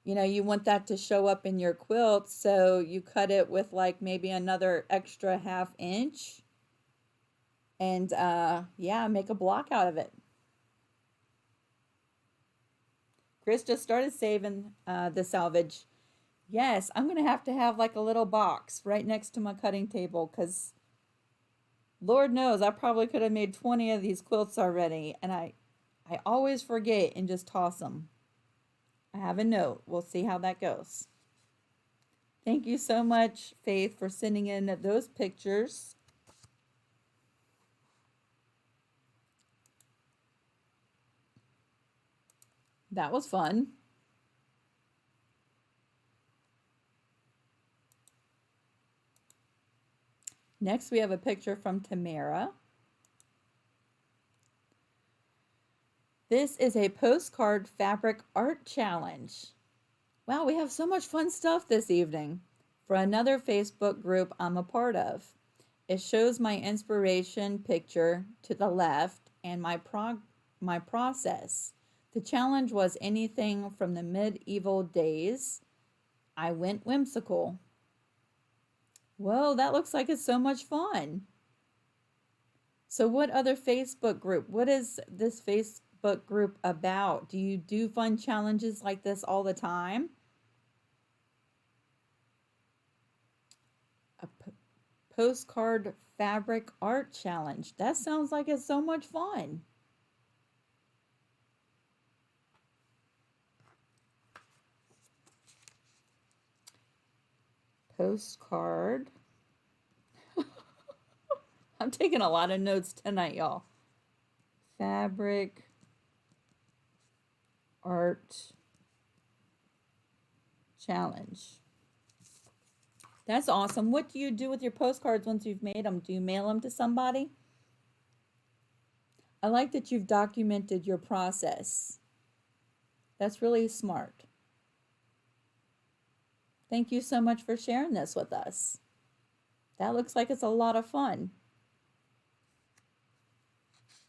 You know, you want that to show up in your quilt, so you cut it with like maybe another extra ½ inch and yeah, make a block out of it. Chris just started saving the salvage. Yes, I'm gonna have to have like a little box right next to my cutting table because Lord knows I probably could have made 20 of these quilts already, and I always forget and just toss them. I have a note. We'll see how that goes. Thank you so much, Faith, for sending in those pictures. That was fun. Next, we have a picture from Tamara. This is a postcard fabric art challenge. Wow, we have so much fun stuff this evening for another Facebook group I'm a part of. It shows my inspiration picture to the left and my process. The challenge was anything from the medieval days. I went whimsical. Whoa, that looks like it's so much fun. So what other Facebook group? What is this Facebook group about? Do you do fun challenges like this all the time? A postcard fabric art challenge. That sounds like it's so much fun. Postcard. I'm taking a lot of notes tonight, y'all. Fabric art challenge. That's awesome. What do you do with your postcards once you've made them? Do you mail them to somebody? I like that you've documented your process. That's really smart. Thank you so much for sharing this with us. That looks like it's a lot of fun.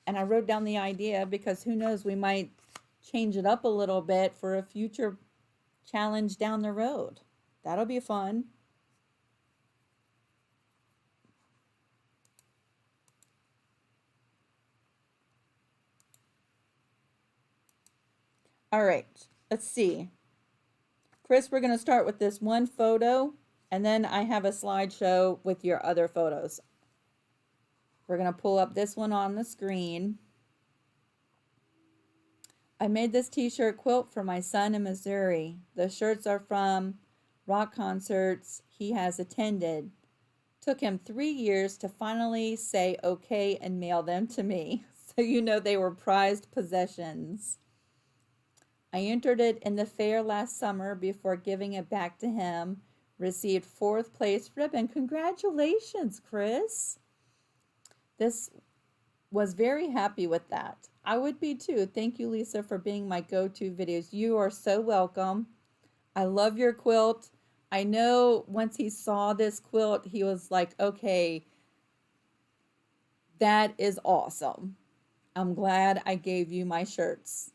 And I wrote down the idea because who knows, we might change it up a little bit for a future challenge down the road. That'll be fun. All right, let's see. Chris, we're going to start with this one photo, and then I have a slideshow with your other photos. We're going to pull up this one on the screen. I made this t-shirt quilt for my son in Missouri. The shirts are from rock concerts he has attended. Took him 3 years to finally say okay and mail them to me. So you know they were prized possessions. I entered it in the fair last summer before giving it back to him. Received 4th place ribbon. Congratulations, Chris. This was very happy with that. I would be too. Thank you, Lisa, for being my go-to videos. You are so welcome. I love your quilt. I know once he saw this quilt, he was like, okay, that is awesome. I'm glad I gave you my shirts.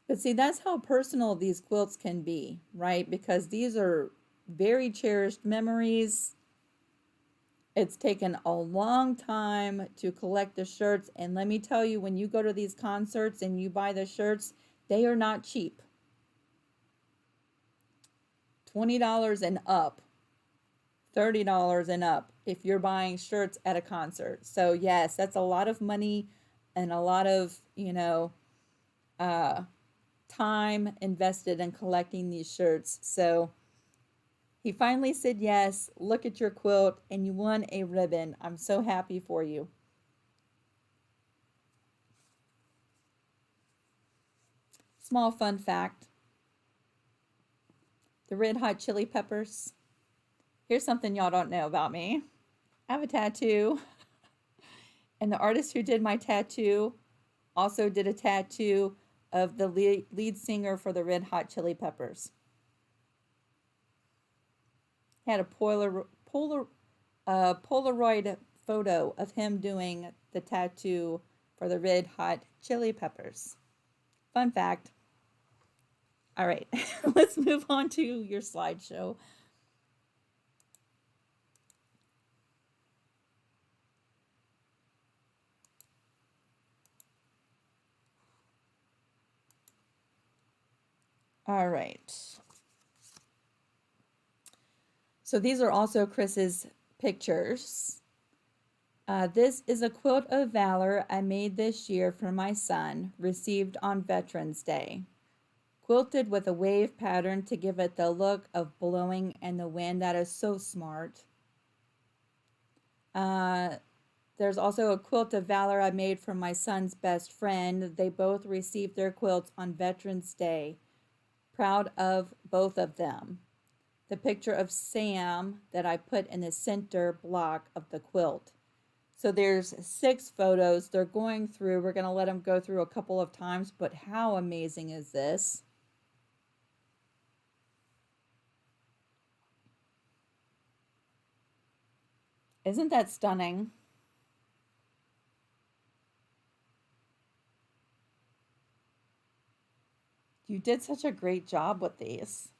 But see, that's how personal these quilts can be, right? Because these are very cherished memories. It's taken a long time to collect the shirts. And let me tell you, when you go to these concerts and you buy the shirts, they are not cheap. $20 and up, $30 and up if you're buying shirts at a concert. So yes, that's a lot of money and a lot of, uh, time invested in collecting these shirts. So he finally said yes. Look at your quilt, and you won a ribbon. I'm so happy for you. Small fun fact. The Red Hot Chili Peppers. Here's something y'all don't know about me. I have a tattoo. And the artist who did my tattoo also did a tattoo of the lead singer for the Red Hot Chili Peppers. He had a Polaroid photo of him doing the tattoo for the Red Hot Chili Peppers. Fun fact. All right, let's move on to your slideshow. All right. So these are also Chris's pictures. This is a quilt of valor I made this year for my son, received on Veterans Day. Quilted with a wave pattern to give it the look of blowing in the wind. That is so smart. There's also a quilt of valor I made for my son's best friend. They both received their quilts on Veterans Day. Proud of both of them. The picture of Sam that I put in the center block of the quilt. So there's 6 photos they're going through. We're going to let them go through a couple of times, but how amazing is this? Isn't that stunning? You did such a great job with these.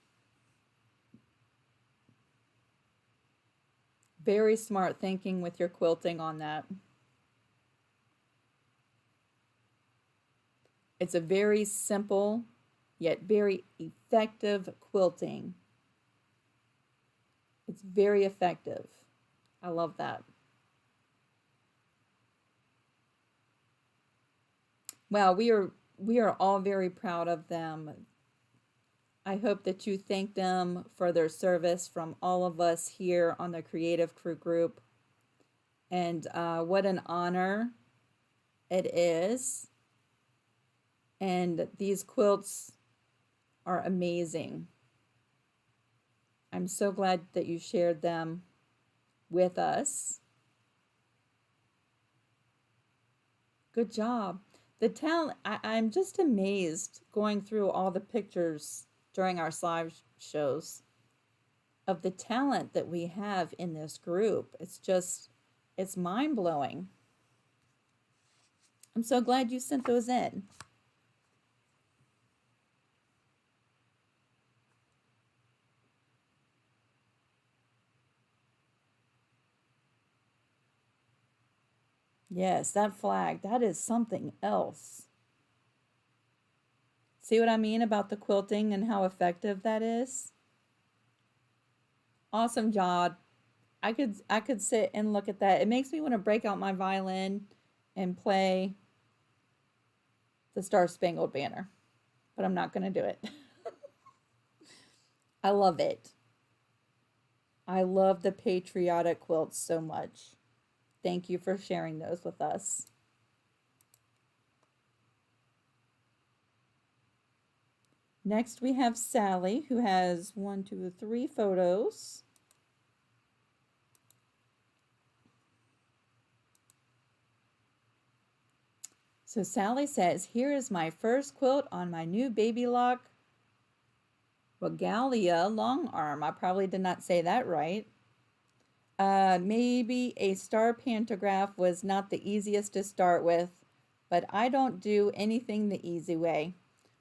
Very smart thinking with your quilting on that. It's a very simple yet very effective quilting. It's very effective. I love that. Well, we are all very proud of them. I hope that you thank them for their service from all of us here on the Creative Crew Group. And what an honor it is. And these quilts are amazing. I'm so glad that you shared them with us. Good job. The talent, I'm just amazed going through all the pictures during our live shows of the talent that we have in this group. It's mind blowing. I'm so glad you sent those in. Yes, that flag, that is something else. See what I mean about the quilting and how effective that is? Awesome job. I could sit and look at that. It makes me want to break out my violin and play the Star Spangled Banner, but I'm not going to do it. I love it. I love the patriotic quilts so much. Thank you for sharing those with us. Next, we have Sally, who has 1, 2, 3 photos. So Sally says, here is my first quilt on my new Baby Lock Regalia long arm. I probably did not say that right. Maybe a star pantograph was not the easiest to start with, but I don't do anything the easy way.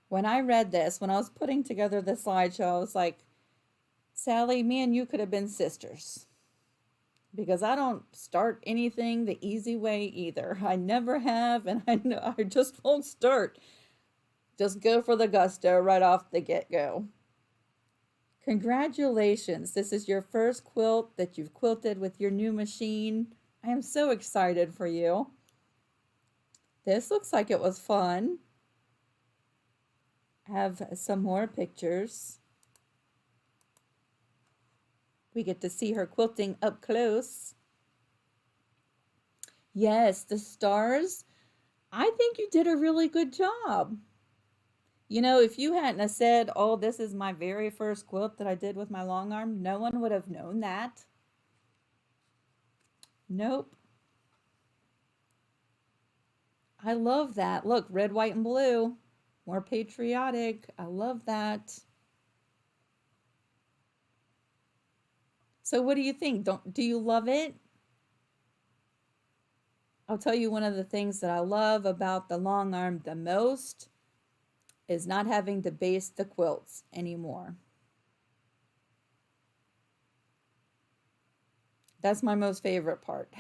When I read this, when I was putting together the slideshow, I was like, Sally, me and you could have been sisters. Because I don't start anything the easy way either. I never have, and I know I just won't start. Just go for the gusto right off the get-go. Congratulations, this is your first quilt that you've quilted with your new machine. I am so excited for you. This looks like it was fun. I have some more pictures. We get to see her quilting up close. Yes, the stars. I think you did a really good job. You know, if you hadn't have said, oh, this is my very first quilt that I did with my long arm, no one would have known that. Nope. I love that. Look, red, white, and blue. More patriotic. I love that. So what do you think? Do you love it? I'll tell you one of the things that I love about the long arm the most is not having to baste the quilts anymore. That's my most favorite part.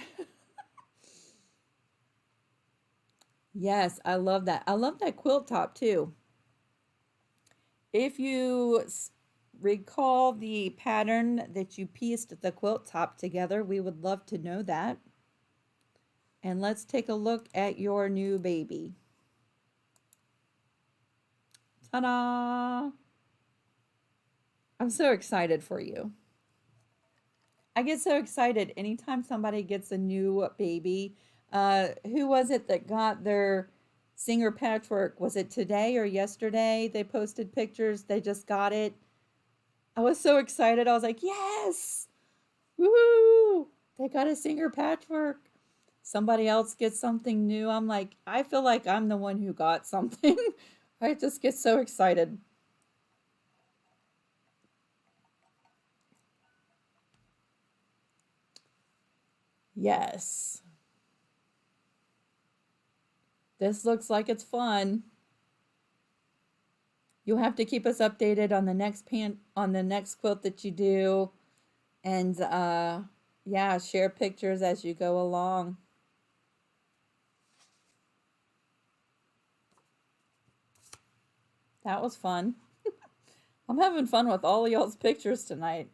Yes, I love that. I love that quilt top too. If you recall the pattern that you pieced the quilt top together, we would love to know that. And let's take a look at your new baby. Ta-da! I'm so excited for you. I get so excited anytime somebody gets a new baby. Who was it that got their Singer patchwork? Was it today or yesterday? They posted pictures. They just got it. I was so excited. I was like, yes! Woohoo! They got a Singer patchwork. Somebody else gets something new. I'm like, I feel like I'm the one who got something. I just get so excited. Yes. This looks like it's fun. You'll have to keep us updated on the next quilt that you do, and yeah, share pictures as you go along. That was fun. I'm having fun with all y'all's pictures tonight.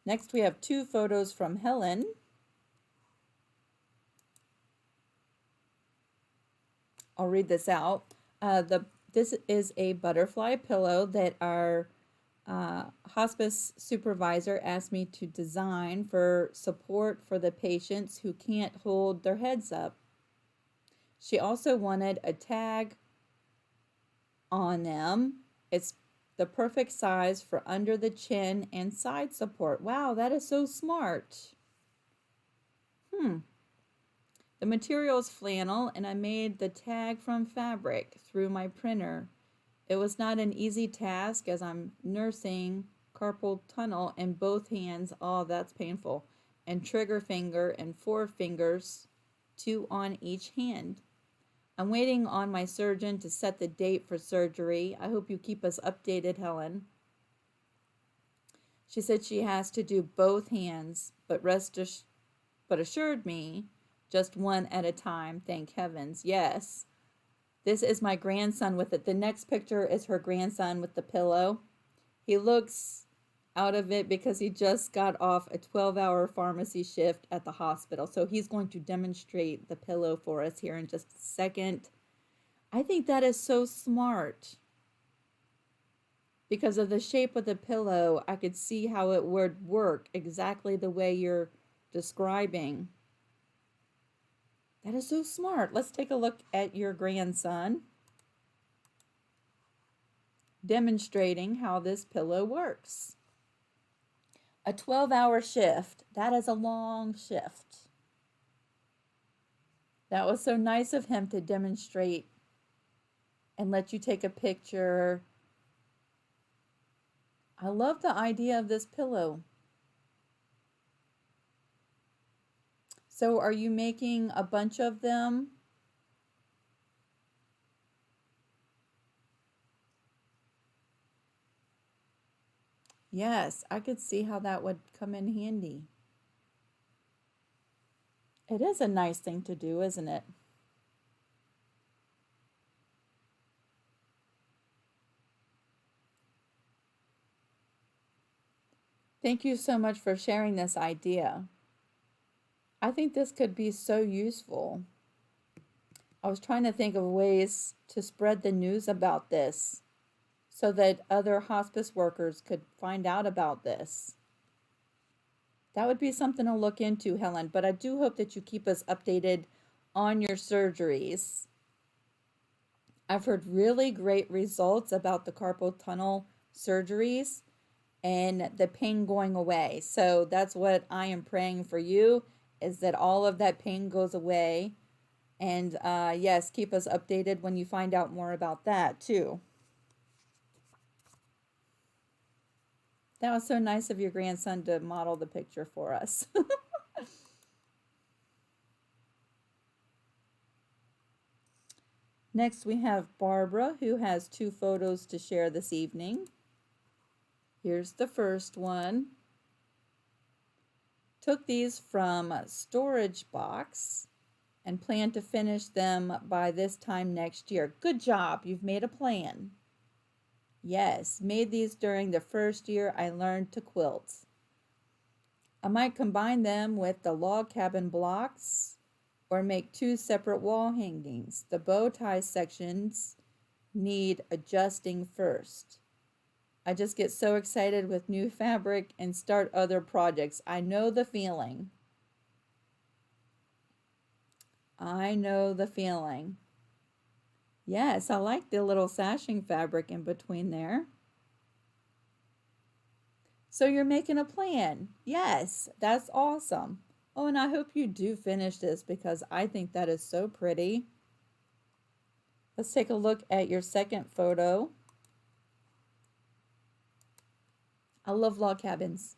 Next, we have two photos from Helen. I'll read this out. This is a butterfly pillow that our hospice supervisor asked me to design for support for the patients who can't hold their heads up. She also wanted a tag on them. It's the perfect size for under the chin and side support. Wow, that is so smart. The material is flannel, and I made the tag from fabric through my printer. It was not an easy task as I'm nursing carpal tunnel in both hands. Oh, that's painful. And trigger finger and 4 fingers, 2 on each hand. I'm waiting on my surgeon to set the date for surgery. I hope you keep us updated, Helen. She said she has to do both hands, but assured me just one at a time. Thank heavens. Yes. This is my grandson with it. The next picture is her grandson with the pillow. He looks out of it because he just got off a 12-hour pharmacy shift at the hospital. So he's going to demonstrate the pillow for us here in just a second. I think that is so smart. Because of the shape of the pillow, I could see how it would work exactly the way you're describing. That is so smart. Let's take a look at your grandson demonstrating how this pillow works. A 12-hour shift. That is a long shift. That was so nice of him to demonstrate and let you take a picture. I love the idea of this pillow. So are you making a bunch of them? Yes, I could see how that would come in handy. It is a nice thing to do, isn't it? Thank you so much for sharing this idea. I think this could be so useful. I was trying to think of ways to spread the news about this so that other hospice workers could find out about this. That would be something to look into, Helen, but I do hope that you keep us updated on your surgeries. I've heard really great results about the carpal tunnel surgeries and the pain going away. So that's what I am praying for you, is that all of that pain goes away. And yes, keep us updated when you find out more about that too. That was so nice of your grandson to model the picture for us. Next, we have Barbara, who has 2 photos to share this evening. Here's the first one. Took these from a storage box and plan to finish them by this time next year. Good job, you've made a plan. Yes, made these during the first year I learned to quilt. I might combine them with the log cabin blocks or make 2 separate wall hangings. The bow tie sections need adjusting first. I just get so excited with new fabric and start other projects. I know the feeling. I know the feeling. Yes, I like the little sashing fabric in between there. So you're making a plan. Yes, that's awesome. Oh, and I hope you do finish this because I think that is so pretty. Let's take a look at your second photo. I love log cabins.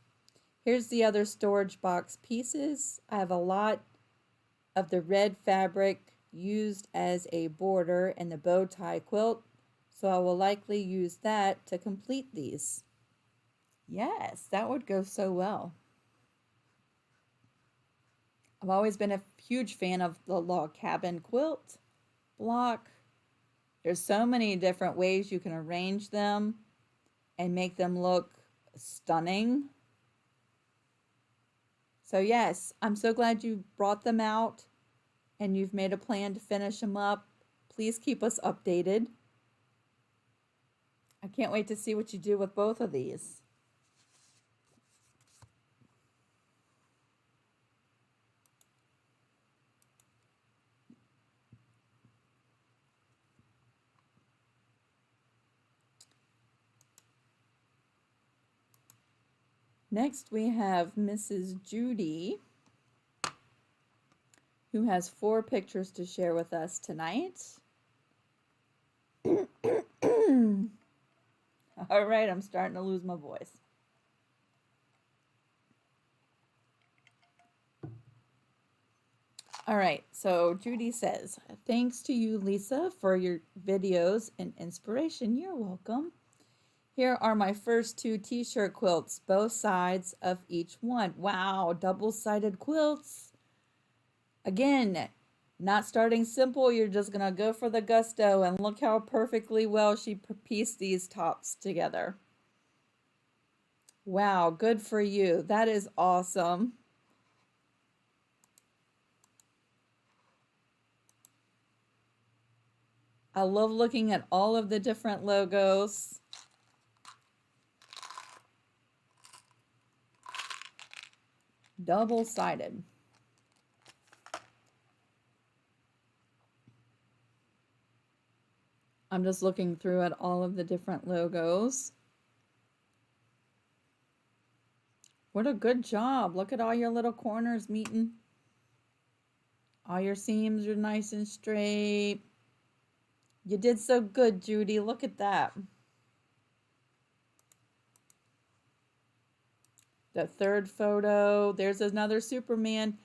Here's the other storage box pieces. I have a lot of the red fabric used as a border in the bow tie quilt, so I will likely use that to complete these. Yes, that would go so well. I've always been a huge fan of the log cabin quilt block. There's so many different ways you can arrange them and make them look stunning. So yes, I'm so glad you brought them out and you've made a plan to finish them up. Please keep us updated. I can't wait to see what you do with both of these. Next, we have Mrs. Judy, who has 4 pictures to share with us tonight. All right, I'm starting to lose my voice. All right, so Judy says, thanks to you, Lisa, for your videos and inspiration. You're welcome. Here are my first 2 t-shirt quilts, both sides of each one. Wow, double-sided quilts. Again, not starting simple, you're just gonna go for the gusto, and look how perfectly well she pieced these tops together. Wow, good for you. That is awesome. I love looking at all of the different logos. Double-sided. I'm just looking through at all of the different logos. What a good job. Look at all your little corners meeting. All your seams are nice and straight. You did so good, Judy. Look at that. The third photo. There's another Superman.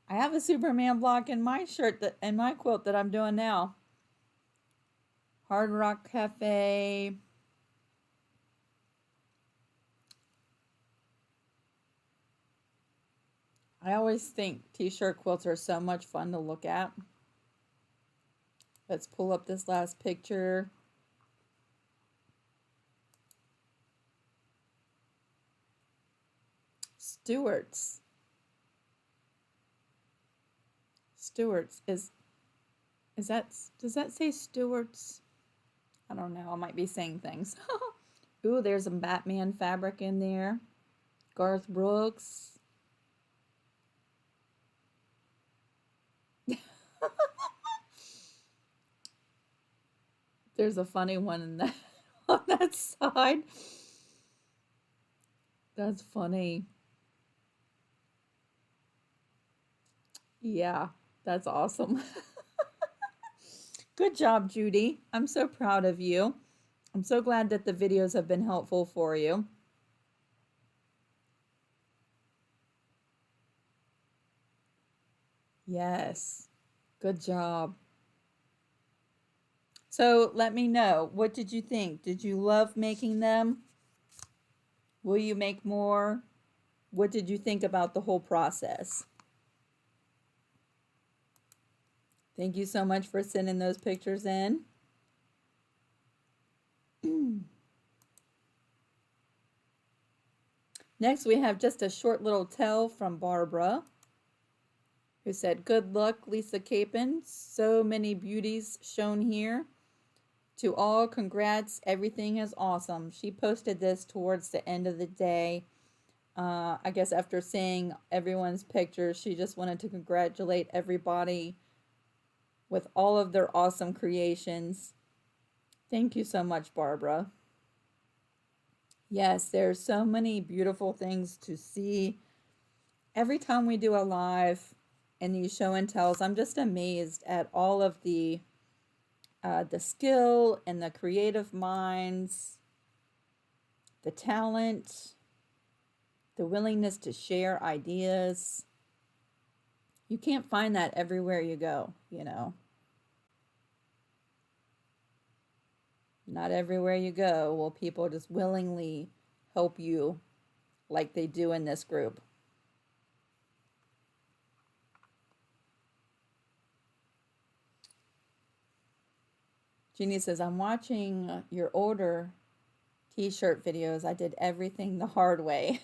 I have a Superman block in my shirt that in my quilt that I'm doing now. Hard Rock Cafe. I always think t-shirt quilts are so much fun to look at. Let's pull up this last picture. Stewart's. Stewart's is that, does that say Stewart's? I don't know. I might be saying things. Ooh, there's some Batman fabric in there. Garth Brooks. There's a funny one in that on that side. That's funny. Yeah, that's awesome. Good job, Judy. I'm so proud of you. I'm so glad that the videos have been helpful for you. Yes, good job. So let me know, what did you think? Did you love making them? Will you make more? What did you think about the whole process? Thank you so much for sending those pictures in. Next, we have just a short little tell from Barbara, who said, "Good luck, Lisa Capen. So many beauties shown here. To all, congrats. Everything is awesome." She posted this towards the end of the day. I guess after seeing everyone's pictures, she just wanted to congratulate everybody with all of their awesome creations. Thank you so much, Barbara. Yes, there's so many beautiful things to see. Every time we do a live and these show and tells, I'm just amazed at all of the skill and the creative minds, the talent, the willingness to share ideas. You can't find that everywhere you go, you know. Not everywhere you go will people just willingly help you like they do in this group. Jeannie says, "I'm watching your older t-shirt videos. I did everything the hard way."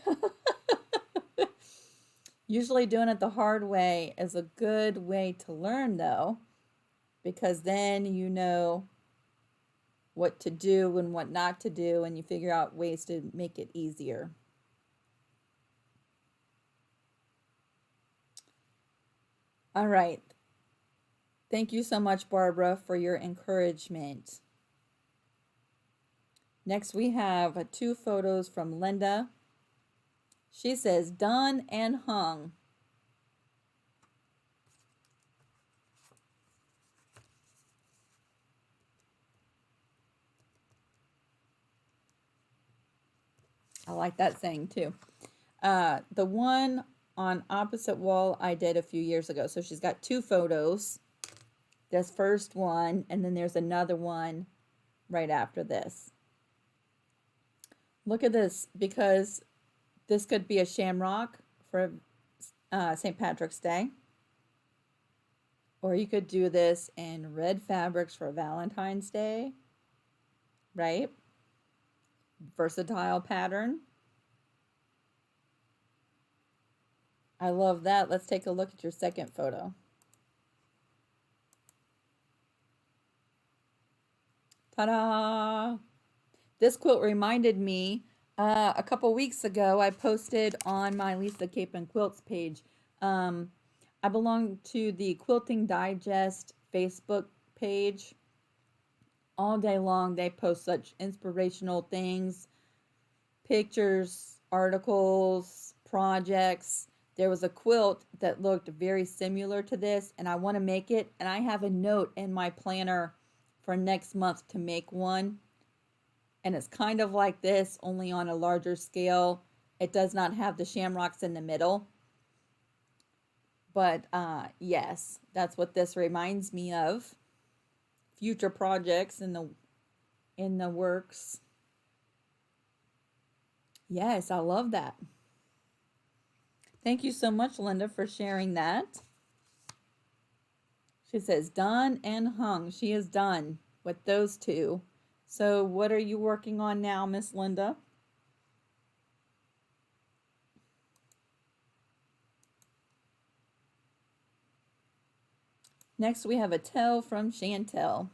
Usually doing it the hard way is a good way to learn, though, because then you know what to do and what not to do, and you figure out ways to make it easier. All right. Thank you so much, Barbara, for your encouragement. Next, we have 2 photos from Linda. She says, "Done and hung." I like that saying too. The one on opposite wall I did a few years ago. So she's got 2 photos. This first one, and then there's another one right after this. Look at this, because this could be a shamrock for St. Patrick's Day. Or you could do this in red fabrics for Valentine's Day, right? Versatile pattern. I love that. Let's take a look at your second photo. Ta-da! This quilt reminded me, a couple weeks ago, I posted on my Lisa Capen Quilts page. I belong to the Quilting Digest Facebook page. All day long, they post such inspirational things, pictures, articles, projects. There was a quilt that looked very similar to this, and I want to make it. And I have a note in my planner for next month to make one. And it's kind of like this, only on a larger scale. It does not have the shamrocks in the middle. But yes, that's what this reminds me of. Future projects in the works. Yes, I love that. Thank you so much, Linda, for sharing that. She says, done and hung. She is done with those two. So what are you working on now, Miss Linda? Next, we have a tell from Chantel.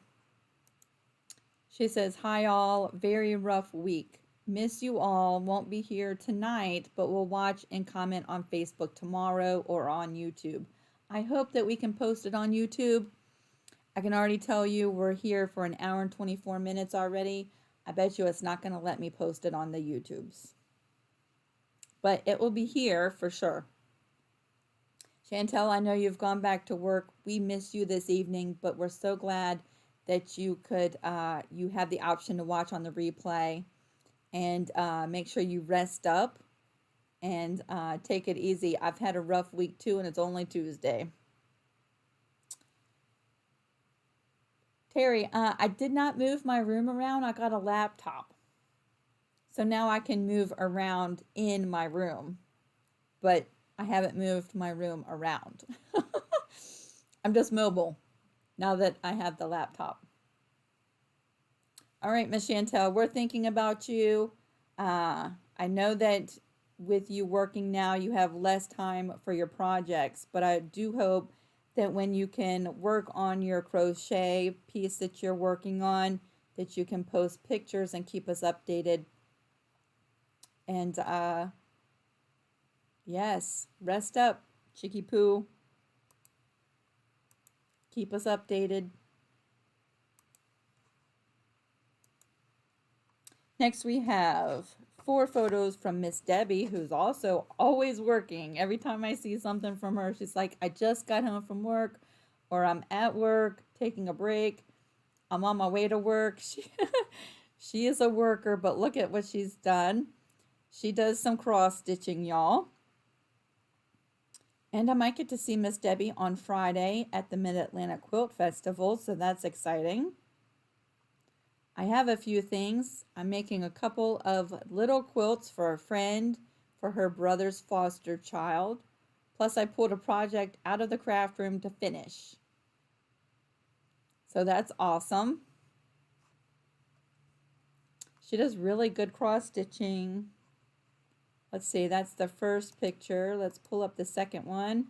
She says, hi all, very rough week. Miss you all, won't be here tonight, but will watch and comment on Facebook tomorrow or on YouTube. I hope that we can post it on YouTube. I can already tell you we're here for an hour and 24 minutes already. I bet you it's not going to let me post it on the YouTubes. But it will be here for sure. Chantel, I know you've gone back to work. We miss you this evening, but we're so glad that you could, you have the option to watch on the replay. And make sure you rest up and take it easy. I've had a rough week too, and it's only Tuesday. Terry, I did not move my room around. I got a laptop. So now I can move around in my room. But I haven't moved my room around. I'm just mobile now that I have the laptop. All right, Miss Chantel, we're thinking about you. I know that with you working now, you have less time for your projects, but I do hope that when you can work on your crochet piece that you're working on, that you can post pictures and keep us updated. And yes, rest up, Chicky Poo. Keep us updated. Next we have 4 photos from Miss Debbie, who's also always working. Every time I see something from her, she's like, I just got home from work, or I'm at work, taking a break. I'm on my way to work. She is a worker, but look at what she's done. She does some cross stitching, y'all. And I might get to see Miss Debbie on Friday at the Mid-Atlantic Quilt Festival, so that's exciting. I have a few things. I'm making a couple of little quilts for a friend for her brother's foster child. Plus, I pulled a project out of the craft room to finish. So that's awesome. She does really good cross stitching. Let's see, that's the first picture. Let's pull up the second one.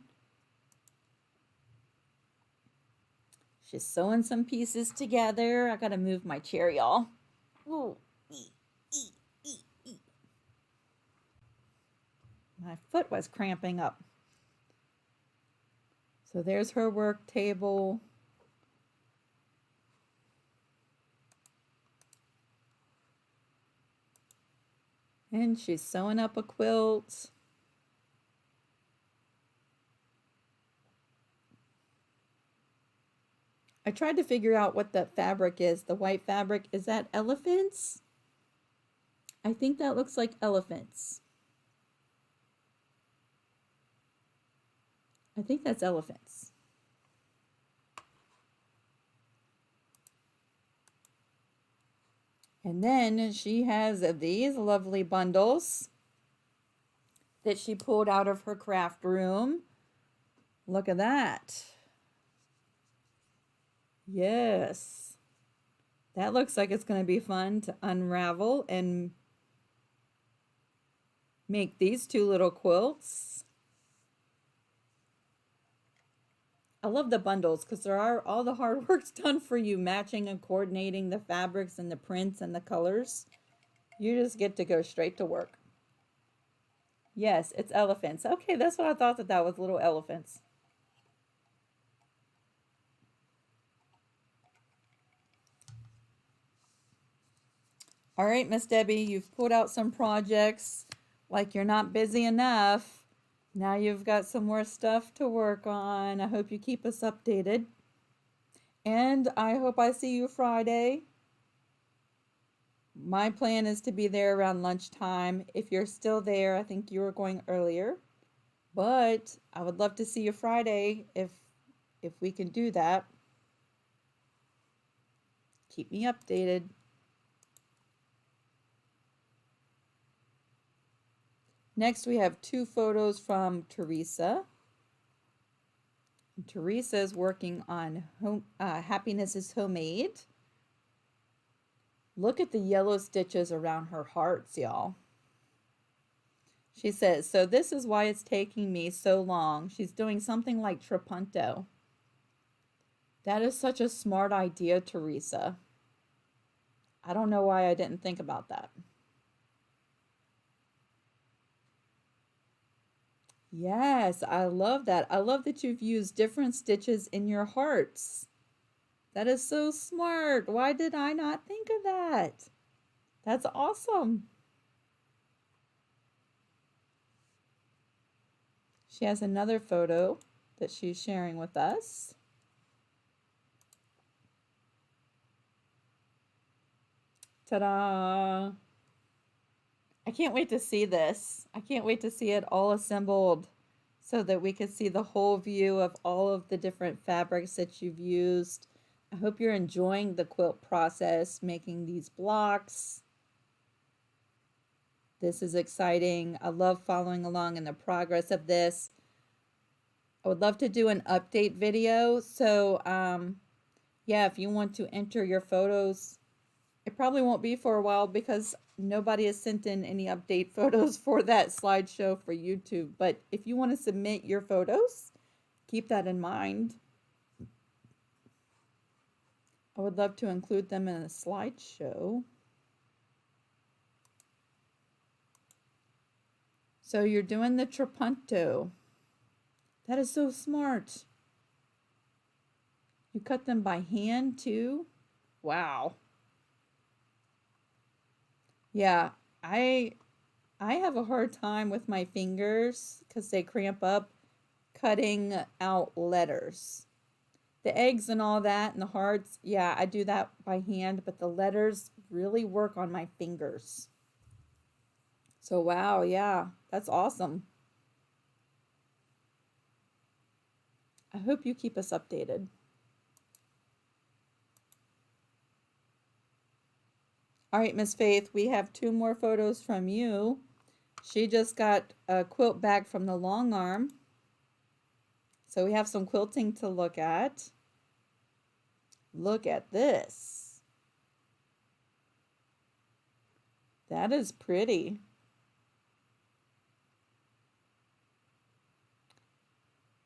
She's sewing some pieces together. I gotta move my chair, y'all. Ooh. My foot was cramping up. So there's her work table. And she's sewing up a quilt. I tried to figure out what the fabric is. The white fabric, is that elephants? I think that looks like elephants. I think that's elephants. And then she has these lovely bundles that she pulled out of her craft room. Look at that. Yes. That looks like it's going to be fun to unravel and make these 2 little quilts. I love the bundles because there are all the hard work's done for you, matching and coordinating the fabrics and the prints and the colors. You just get to go straight to work. Yes, it's elephants. Okay, that's what I thought, that was little elephants. All right, Miss Debbie, you've pulled out some projects. Like you're not busy enough. Now you've got some more stuff to work on. I hope you keep us updated. And I hope I see you Friday. My plan is to be there around lunchtime. If you're still there, I think you were going earlier. But I would love to see you Friday if we can do that. Keep me updated. Next, we have 2 photos from Teresa. Teresa is working on Happiness is Homemade. Look at the yellow stitches around her hearts, y'all. She says, so this is why it's taking me so long. She's doing something like trapunto. That is such a smart idea, Teresa. I don't know why I didn't think about that. Yes, I love that. I love that you've used different stitches in your hearts. That is so smart. Why did I not think of that? That's awesome. She has another photo that she's sharing with us. Ta-da! I can't wait to see this. I can't wait to see it all assembled so that we can see the whole view of all of the different fabrics that you've used. I hope you're enjoying the quilt process, making these blocks. This is exciting. I love following along in the progress of this. I would love to do an update video. So, yeah, if you want to enter your photos, it probably won't be for a while because nobody has sent in any update photos for that slideshow for YouTube. But if you want to submit your photos, keep that in mind. I would love to include them in a slideshow. So you're doing the trapunto. That is so smart. You cut them by hand too? Wow. Yeah, I have a hard time with my fingers because they cramp up cutting out letters. The eggs and all that and the hearts, yeah, I do that by hand, but the letters really work on my fingers. So wow, yeah, that's awesome. I hope you keep us updated. All right, Miss Faith, we have 2 more photos from you. She just got a quilt back from the long arm. So we have some quilting to look at. Look at this. That is pretty.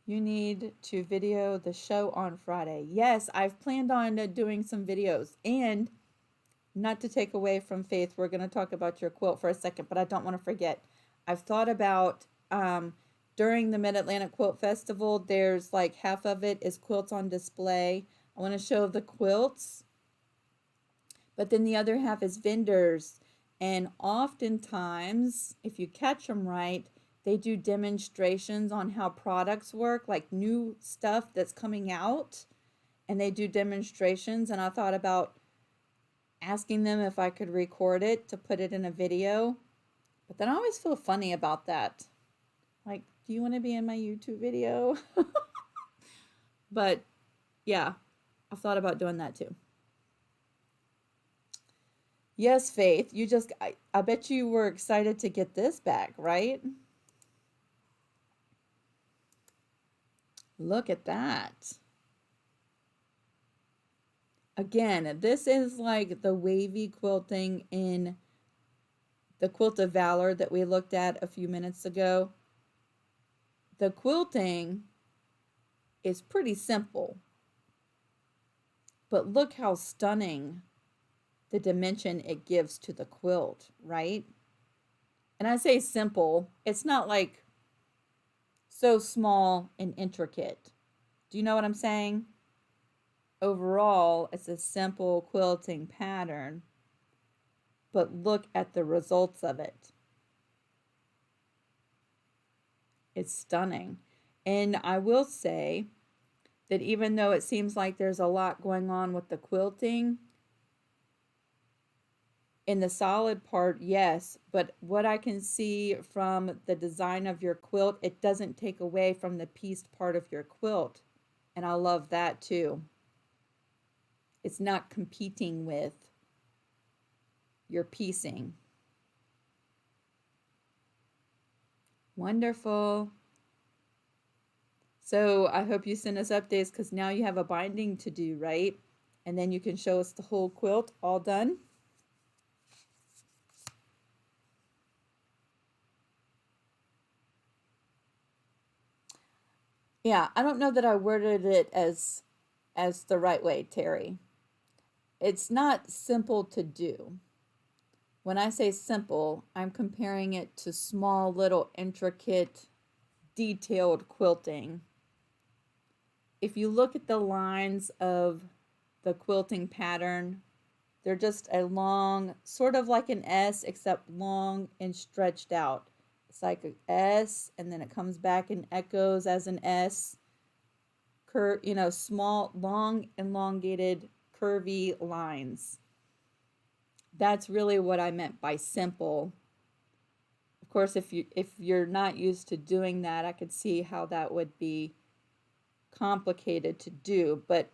You need to video the show on Friday. Yes, I've planned on doing some videos. And not to take away from Faith, we're going to talk about your quilt for a second, but I don't want to forget. I've thought about during the Mid-Atlantic Quilt Festival, there's like half of it is quilts on display. I want to show the quilts, but then the other half is vendors. And oftentimes, if you catch them right, they do demonstrations on how products work, like new stuff that's coming out, and they do demonstrations. And I thought about asking them if I could record it to put it in a video. But then I always feel funny about that. Like, do you want to be in my YouTube video? But yeah, I've thought about doing that too. Yes, Faith, you just, I bet you were excited to get this back, right? Look at that. Again, this is like the wavy quilting in the Quilt of Valor that we looked at a few minutes ago. The quilting is pretty simple, but look how stunning the dimension it gives to the quilt, right? And I say simple, it's not like so small and intricate. Do you know what I'm saying? Overall, it's a simple quilting pattern, but look at the results of it. It's stunning. And I will say that even though it seems like there's a lot going on with the quilting, in the solid part, yes, but what I can see from the design of your quilt, it doesn't take away from the pieced part of your quilt. And I love that too. It's not competing with your piecing. Wonderful. So I hope you send us updates because now you have a binding to do, right? And then you can show us the whole quilt all done. Yeah, I don't know that I worded it as the right way, Terry. It's not simple to do. When I say simple, I'm comparing it to small, little, intricate, detailed quilting. If you look at the lines of the quilting pattern, they're just a long, sort of like an S, except long and stretched out. It's like an S, and then it comes back and echoes as an S. Small, long, elongated, curvy lines. That's really what I meant by simple. Of course, if you're not used to doing that, I could see how that would be complicated to do. But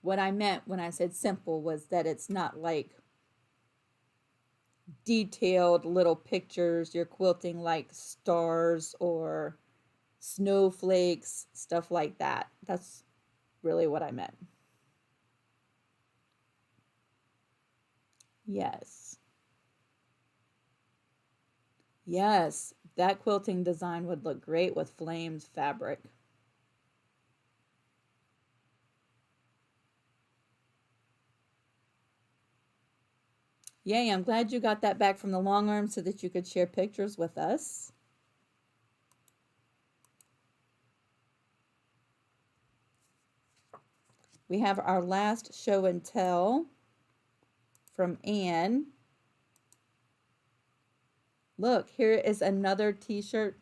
what I meant when I said simple was that it's not like detailed little pictures. You're quilting like stars or snowflakes, stuff like that. That's really what I meant. Yes. Yes, that quilting design would look great with flames fabric. Yay, I'm glad you got that back from the long arm so that you could share pictures with us. We have our last show and tell from Anne. Look, here is another t-shirt.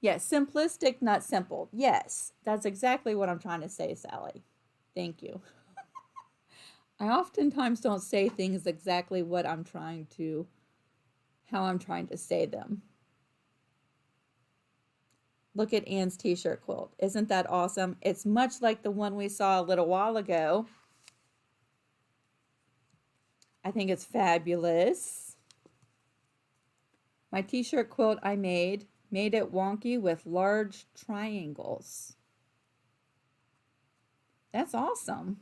Yes, simplistic, not simple. Yes, that's exactly what I'm trying to say, Sally. Thank you. I oftentimes don't say things exactly how I'm trying to say them. Look at Anne's t-shirt quilt. Isn't that awesome? It's much like the one we saw a little while ago. I think it's fabulous. My t-shirt quilt I made it wonky with large triangles. That's awesome.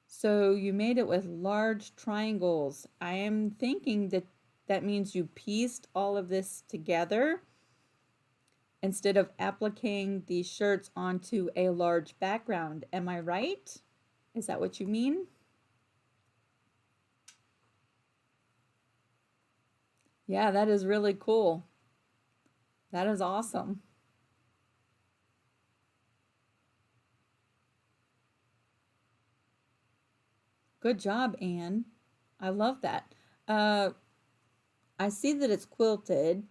So you made it with large triangles. I am thinking that means you pieced all of this together instead of appliquing these shirts onto a large background. Am I right? Is that what you mean? Yeah, that is really cool. That is awesome. Good job, Anne. I love that. Uh, I see that it's quilted.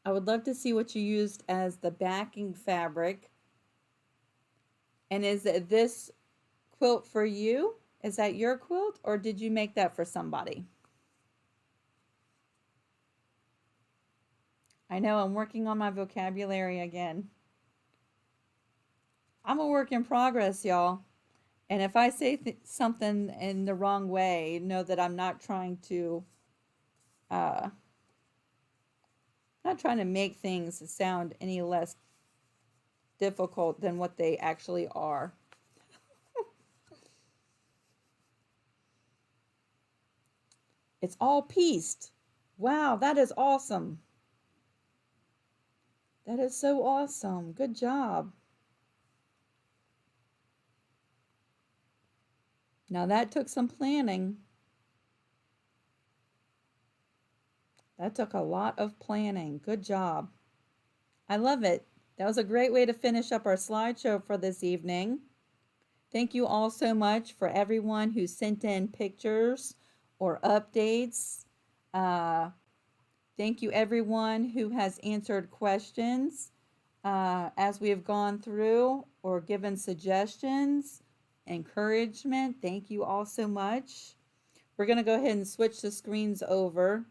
I would love to see what you used as the backing fabric. And is this quilt for you? Is that your quilt or did you make that for somebody? I know I'm working on my vocabulary again. I'm a work in progress, y'all. And if I say something in the wrong way, know that I'm not trying to uh, make things sound any less difficult than what they actually are. It's all pieced. Wow, that is awesome. That is so awesome. Good job. Now that took some planning. That took a lot of planning. Good job. I love it. That was a great way to finish up our slideshow for this evening. Thank you all so much for everyone who sent in pictures or updates. Uh, Thank you everyone who has answered questions as we have gone through or given suggestions, encouragement. Thank you all so much. We're going to go ahead and switch the screens over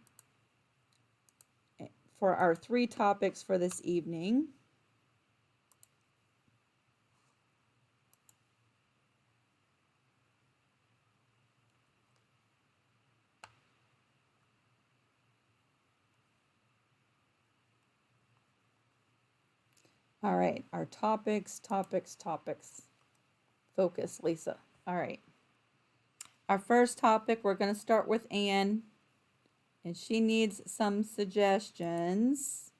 for our 3 topics for this evening. All right, our topics. Focus, Lisa. All right. Our first topic, we're going to start with Anne, and she needs some suggestions.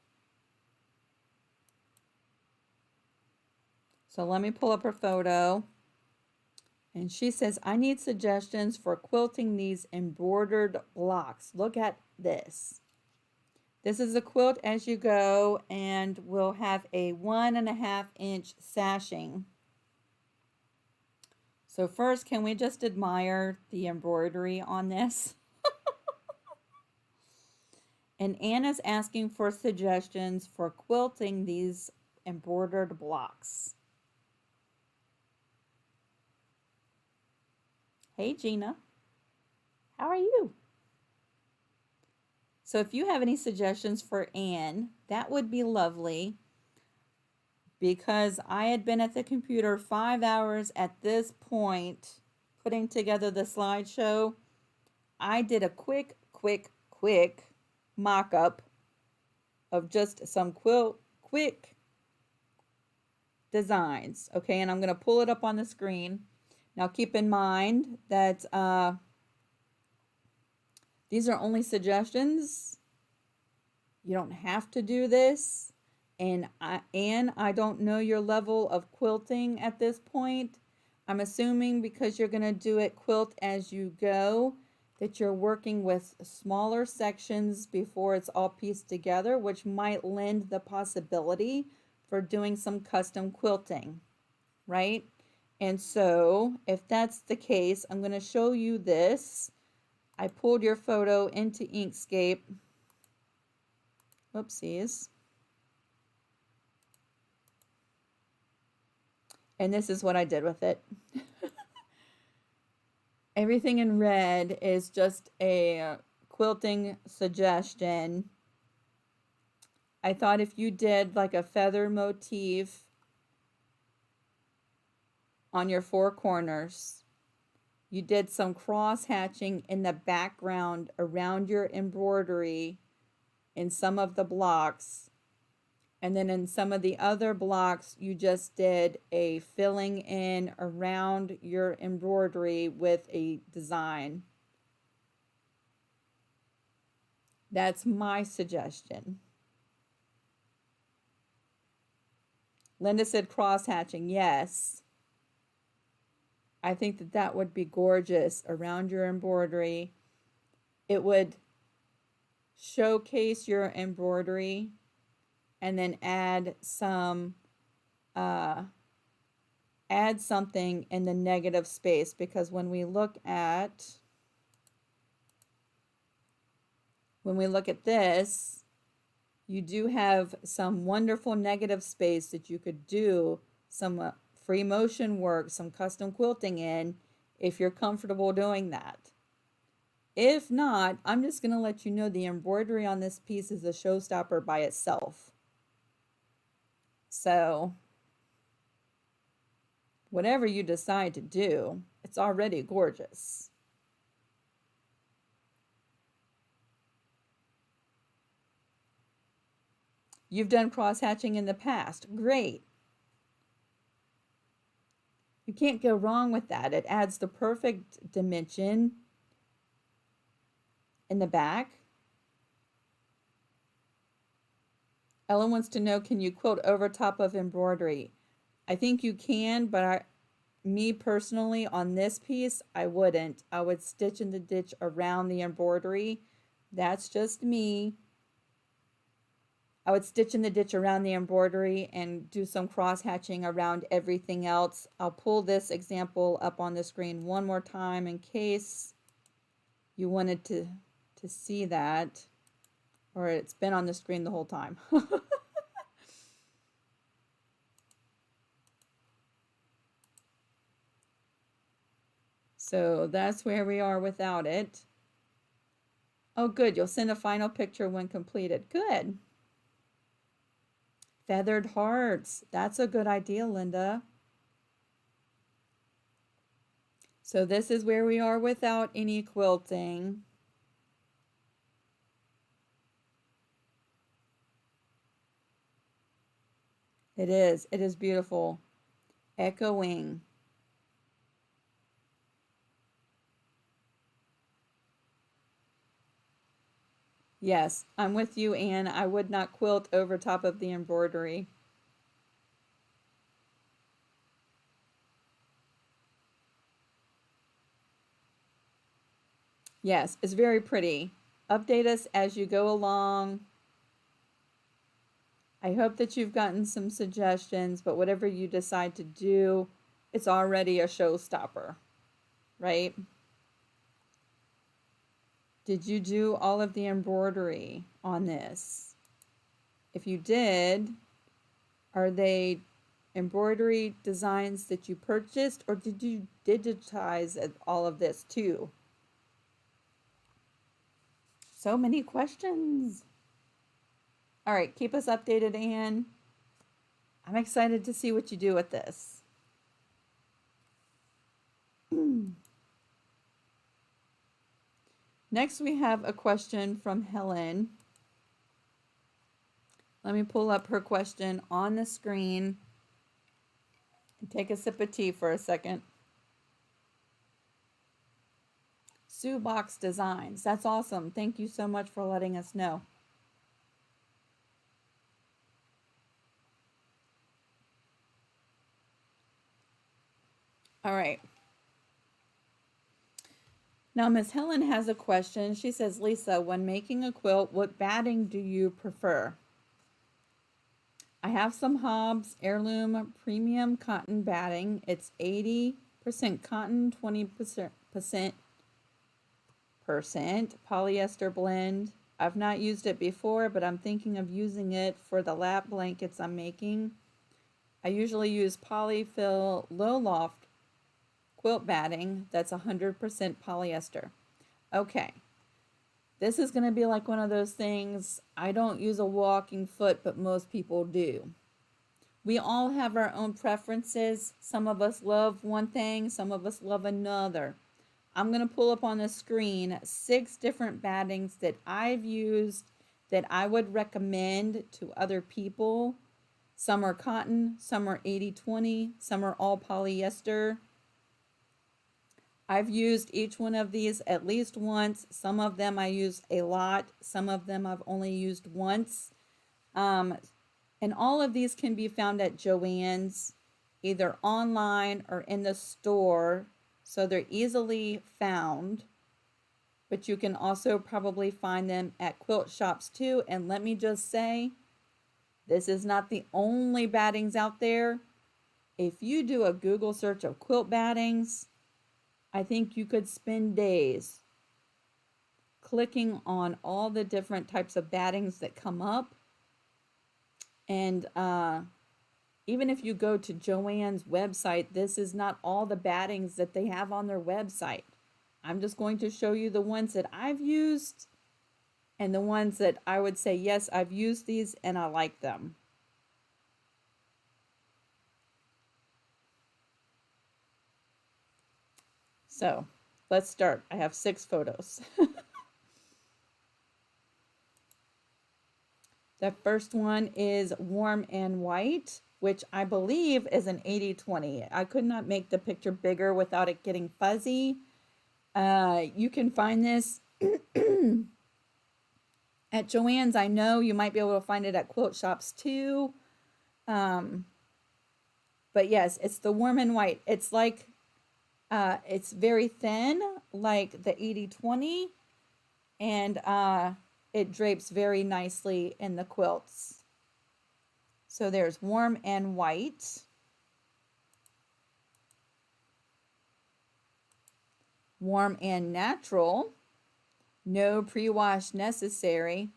So let me pull up her photo. And she says, I need suggestions for quilting these embroidered blocks. Look at this. This is a quilt as you go, and we'll have a 1.5-inch sashing. So first, can we just admire the embroidery on this? And Anna's asking for suggestions for quilting these embroidered blocks. Hey, Gina. How are you? So if you have any suggestions for Anne, that would be lovely. Because I had been at the computer 5 hours at this point putting together the slideshow. I did a quick mock-up of just some quick designs. Okay, and I'm going to pull it up on the screen. Now keep in mind that these are only suggestions. You don't have to do this. And Anne, I don't know your level of quilting at this point. I'm assuming because you're going to do it quilt as you go, that you're working with smaller sections before it's all pieced together, which might lend the possibility for doing some custom quilting, right? And so if that's the case, I'm going to show you this. I pulled your photo into Inkscape. Whoopsies. And this is what I did with it. Everything in red is just a quilting suggestion. I thought if you did like a feather motif on your 4 corners, you did some cross hatching in the background around your embroidery in some of the blocks, and then in some of the other blocks you just did a filling in around your embroidery with a design. That's my suggestion. Linda said cross hatching. Yes, I think that that would be gorgeous around your embroidery. It would showcase your embroidery and then add some add something in the negative space, because when we look at this, you do have some wonderful negative space that you could do some free motion work, some custom quilting in, if you're comfortable doing that. If not, I'm just going to let you know the embroidery on this piece is a showstopper by itself. So whatever you decide to do, it's already gorgeous. You've done cross hatching in the past. Great. You can't go wrong with that. It adds the perfect dimension in the back. Ellen wants to know, can you quilt over top of embroidery? I think you can, but me personally, on this piece, I wouldn't. I would stitch in the ditch around the embroidery. That's just me. I would stitch in the ditch around the embroidery and do some cross hatching around everything else. I'll pull this example up on the screen one more time in case you wanted to see that, or it's been on the screen the whole time. So that's where we are without it. Oh, good. You'll send a final picture when completed. Good. Feathered hearts. That's a good idea, Linda. So this is where we are without any quilting. It is. It is beautiful. Echoing. Yes, I'm with you, Anne. I would not quilt over top of the embroidery. Yes, it's very pretty. Update us as you go along. I hope that you've gotten some suggestions, but whatever you decide to do, it's already a showstopper, right? Did you do all of the embroidery on this? If you did, are they embroidery designs that you purchased, or did you digitize all of this too? So many questions. All right, keep us updated, Anne. I'm excited to see what you do with this. Next, we have a question from Helen. Let me pull up her question on the screen and take a sip of tea for a second. Sue Box Designs. That's awesome. Thank you so much for letting us know. All right. Now, Miss Helen has a question. She says, Lisa, when making a quilt, what batting do you prefer? I have some Hobbs Heirloom Premium Cotton batting. It's 80% cotton, 20% polyester blend. I've not used it before, but I'm thinking of using it for the lap blankets I'm making. I usually use Polyfill Low Loft quilt batting that's 100% polyester. Okay. This is going to be like one of those things, I don't use a walking foot, but most people do. We all have our own preferences. Some of us love one thing, some of us love another. I'm going to pull up on the screen 6 different battings that I've used that I would recommend to other people. Some are cotton, some are 80-20, some are all polyester. I've used each one of these at least once. Some of them I use a lot. Some of them I've only used once. And all of these can be found at Joann's, either online or in the store. So they're easily found. But you can also probably find them at quilt shops too. And let me just say, this is not the only battings out there. If you do a Google search of quilt battings, I think you could spend days clicking on all the different types of battings that come up. And even if you go to Joann's website, this is not all the battings that they have on their website. I'm just going to show you the ones that I've used and the ones that I would say, yes, I've used these and I like them. So let's start. I have 6 photos. The first one is Warm and White, which I believe is an 80-20. I could not make the picture bigger without it getting fuzzy. You can find this at Joann's. I know you might be able to find it at quilt shops too. But yes, it's the Warm and White. It's like it's very thin, like the 80-20, and it drapes very nicely in the quilts. So there's warm and white. Warm and natural. No pre-wash necessary.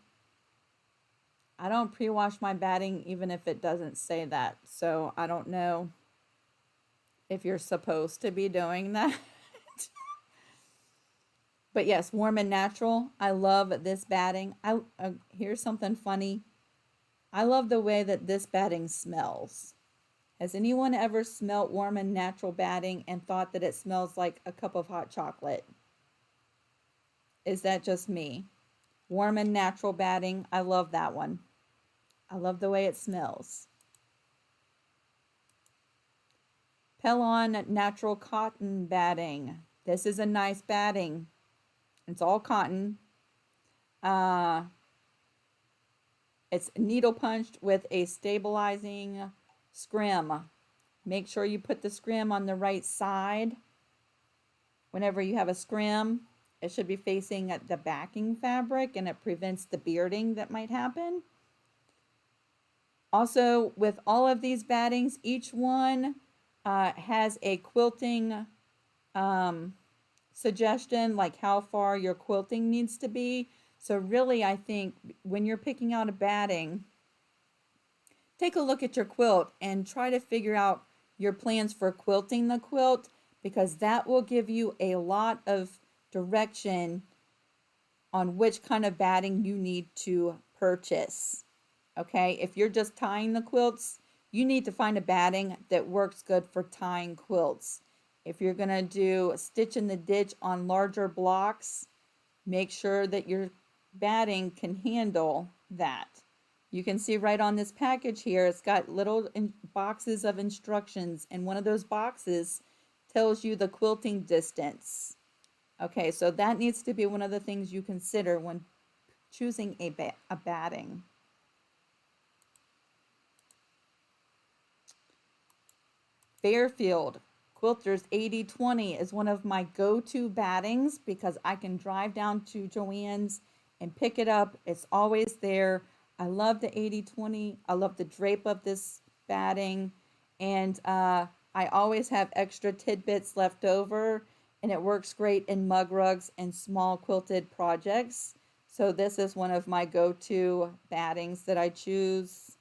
I don't pre-wash my batting even if it doesn't say that. So I don't know if you're supposed to be doing that. But yes, warm and natural. I love this batting. Here's something funny. I love the way that this batting smells. Has anyone ever smelt warm and natural batting and thought that it smells like a cup of hot chocolate? Is that just me? Warm and natural batting. I love that one. I love the way it smells. Pelon natural cotton batting. This is a nice batting. It's all cotton. It's needle punched with a stabilizing scrim. Make sure you put the scrim on the right side. Whenever you have a scrim, it should be facing the backing fabric and it prevents the bearding that might happen. Also, with all of these battings, each one has a quilting suggestion, like how far your quilting needs to be. So really, I think when you're picking out a batting, take a look at your quilt and try to figure out your plans for quilting the quilt, because that will give you a lot of direction on which kind of batting you need to purchase. Okay, if you're just tying the quilts, you need to find a batting that works good for tying quilts. If you're going to do a stitch in the ditch on larger blocks, make sure that your batting can handle that. You can see right on this package here, it's got little boxes of instructions, and one of those boxes tells you the quilting distance. Okay, so that needs to be one of the things you consider when choosing a batting. Fairfield Quilters 80/20 is one of my go-to battings because I can drive down to Joann's and pick it up. It's always there. I love the 80/20. I love the drape of this batting, and I always have extra tidbits left over, and it works great in mug rugs and small quilted projects. So this is one of my go-to battings that I choose.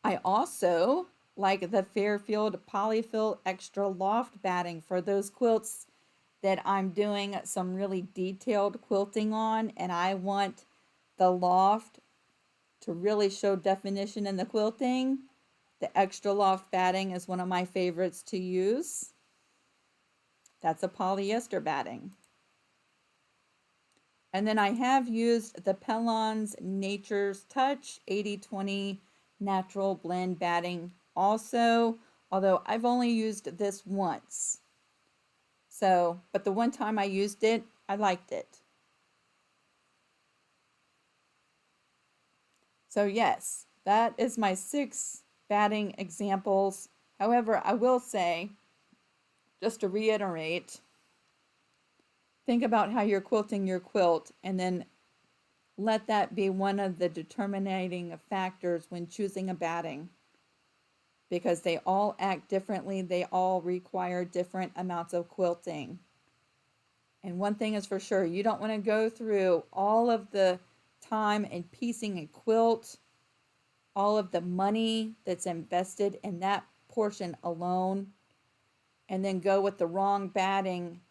I also like the Fairfield Polyfill Extra Loft batting for those quilts that I'm doing some really detailed quilting on, and I want the loft to really show definition in the quilting. The Extra Loft batting is one of my favorites to use. That's a polyester batting. And then I have used the Pelon's Nature's Touch 80/20 natural blend batting also, although I've only used this once. So, but the one time I used it, I liked it. So yes, that is my 6 batting examples. However, I will say, just to reiterate, think about how you're quilting your quilt, and then let that be one of the determining factors when choosing a batting, because they all act differently. They all require different amounts of quilting. And one thing is for sure, you don't want to go through all of the time and piecing a quilt, all of the money that's invested in that portion alone, and then go with the wrong batting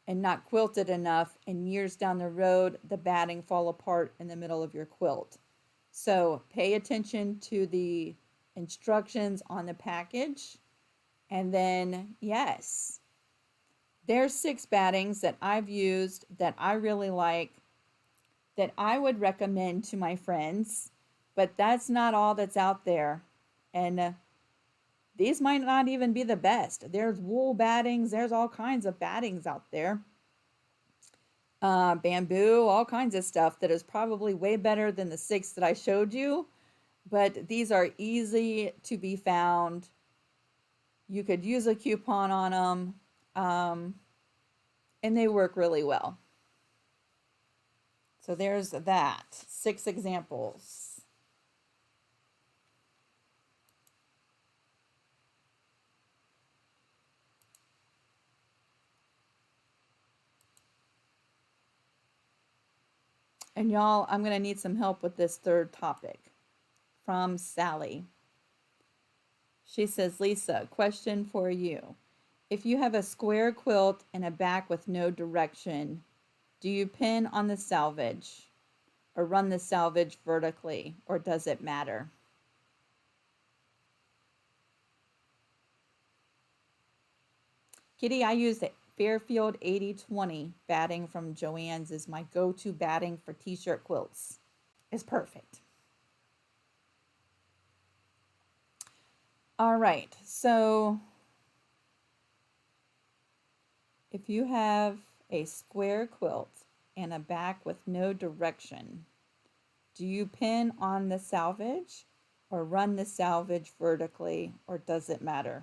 and not quilted enough, and years down the road, the batting fall apart in the middle of your quilt. So pay attention to the instructions on the package. And then, yes, there's 6 battings that I've used that I really like, that I would recommend to my friends, but that's not all that's out there. And these might not even be the best. There's wool battings. There's all kinds of battings out there. Bamboo, all kinds of stuff that is probably way better than the 6 that I showed you. But these are easy to be found. You could use a coupon on them. and they work really well. So there's that. 6 examples. And y'all, I'm going to need some help with this third topic from Sally. She says, Lisa, question for you. If you have a square quilt and a back with no direction, do you pin on the selvage or run the selvage vertically, or does it matter? Kitty, I use the Fairfield 80/20 batting from Joann's is my go-to batting for t-shirt quilts. It's perfect. All right, so if you have a square quilt and a back with no direction, do you pin on the selvage or run the selvage vertically, or does it matter?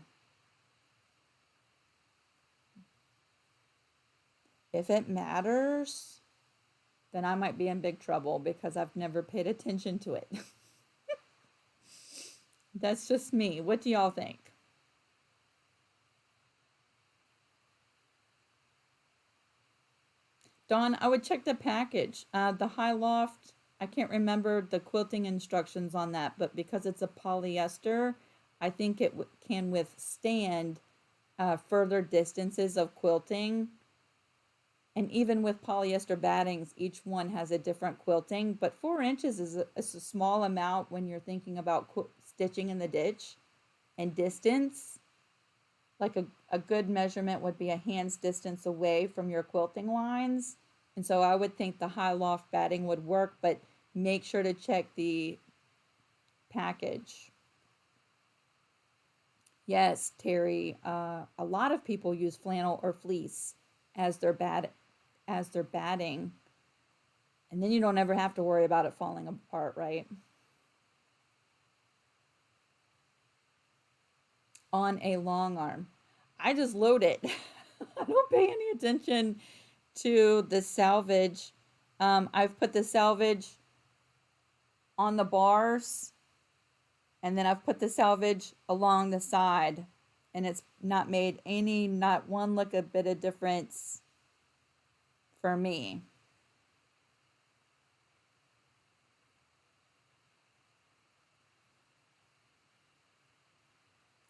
If it matters, then I might be in big trouble because I've never paid attention to it. That's just me. What do y'all think? Dawn, I would check the package. The high loft, I can't remember the quilting instructions on that, but because it's a polyester, I think it can withstand further distances of quilting. And even with polyester battings, each one has a different quilting, but 4 inches is a small amount when you're thinking about stitching in the ditch. And distance, like a good measurement would be a hand's distance away from your quilting lines. And so I would think the high loft batting would work, but make sure to check the package. Yes, Terry, a lot of people use flannel or fleece as their batting, and then you don't ever have to worry about it falling apart, right? On a long arm, I just load it. I don't pay any attention to the selvage. I've put the selvage on the bars, and then I've put the selvage along the side, and it's not made not one look a bit of difference for me.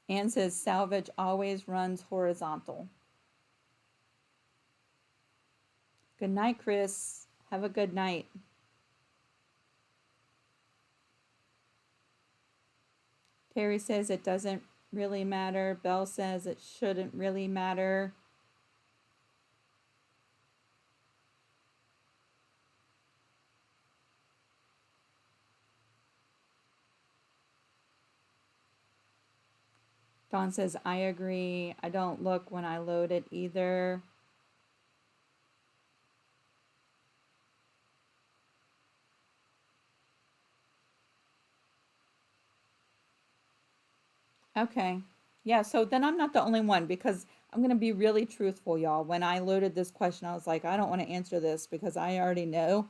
Anne says selvage always runs horizontal. Good night, Chris. Have a good night. Terry says it doesn't really matter. Belle says it shouldn't really matter. Dawn says, I agree. I don't look when I load it either. Okay. Yeah, so then I'm not the only one because I'm going to be really truthful, y'all. When I loaded this question, I was like, I don't want to answer this because I already know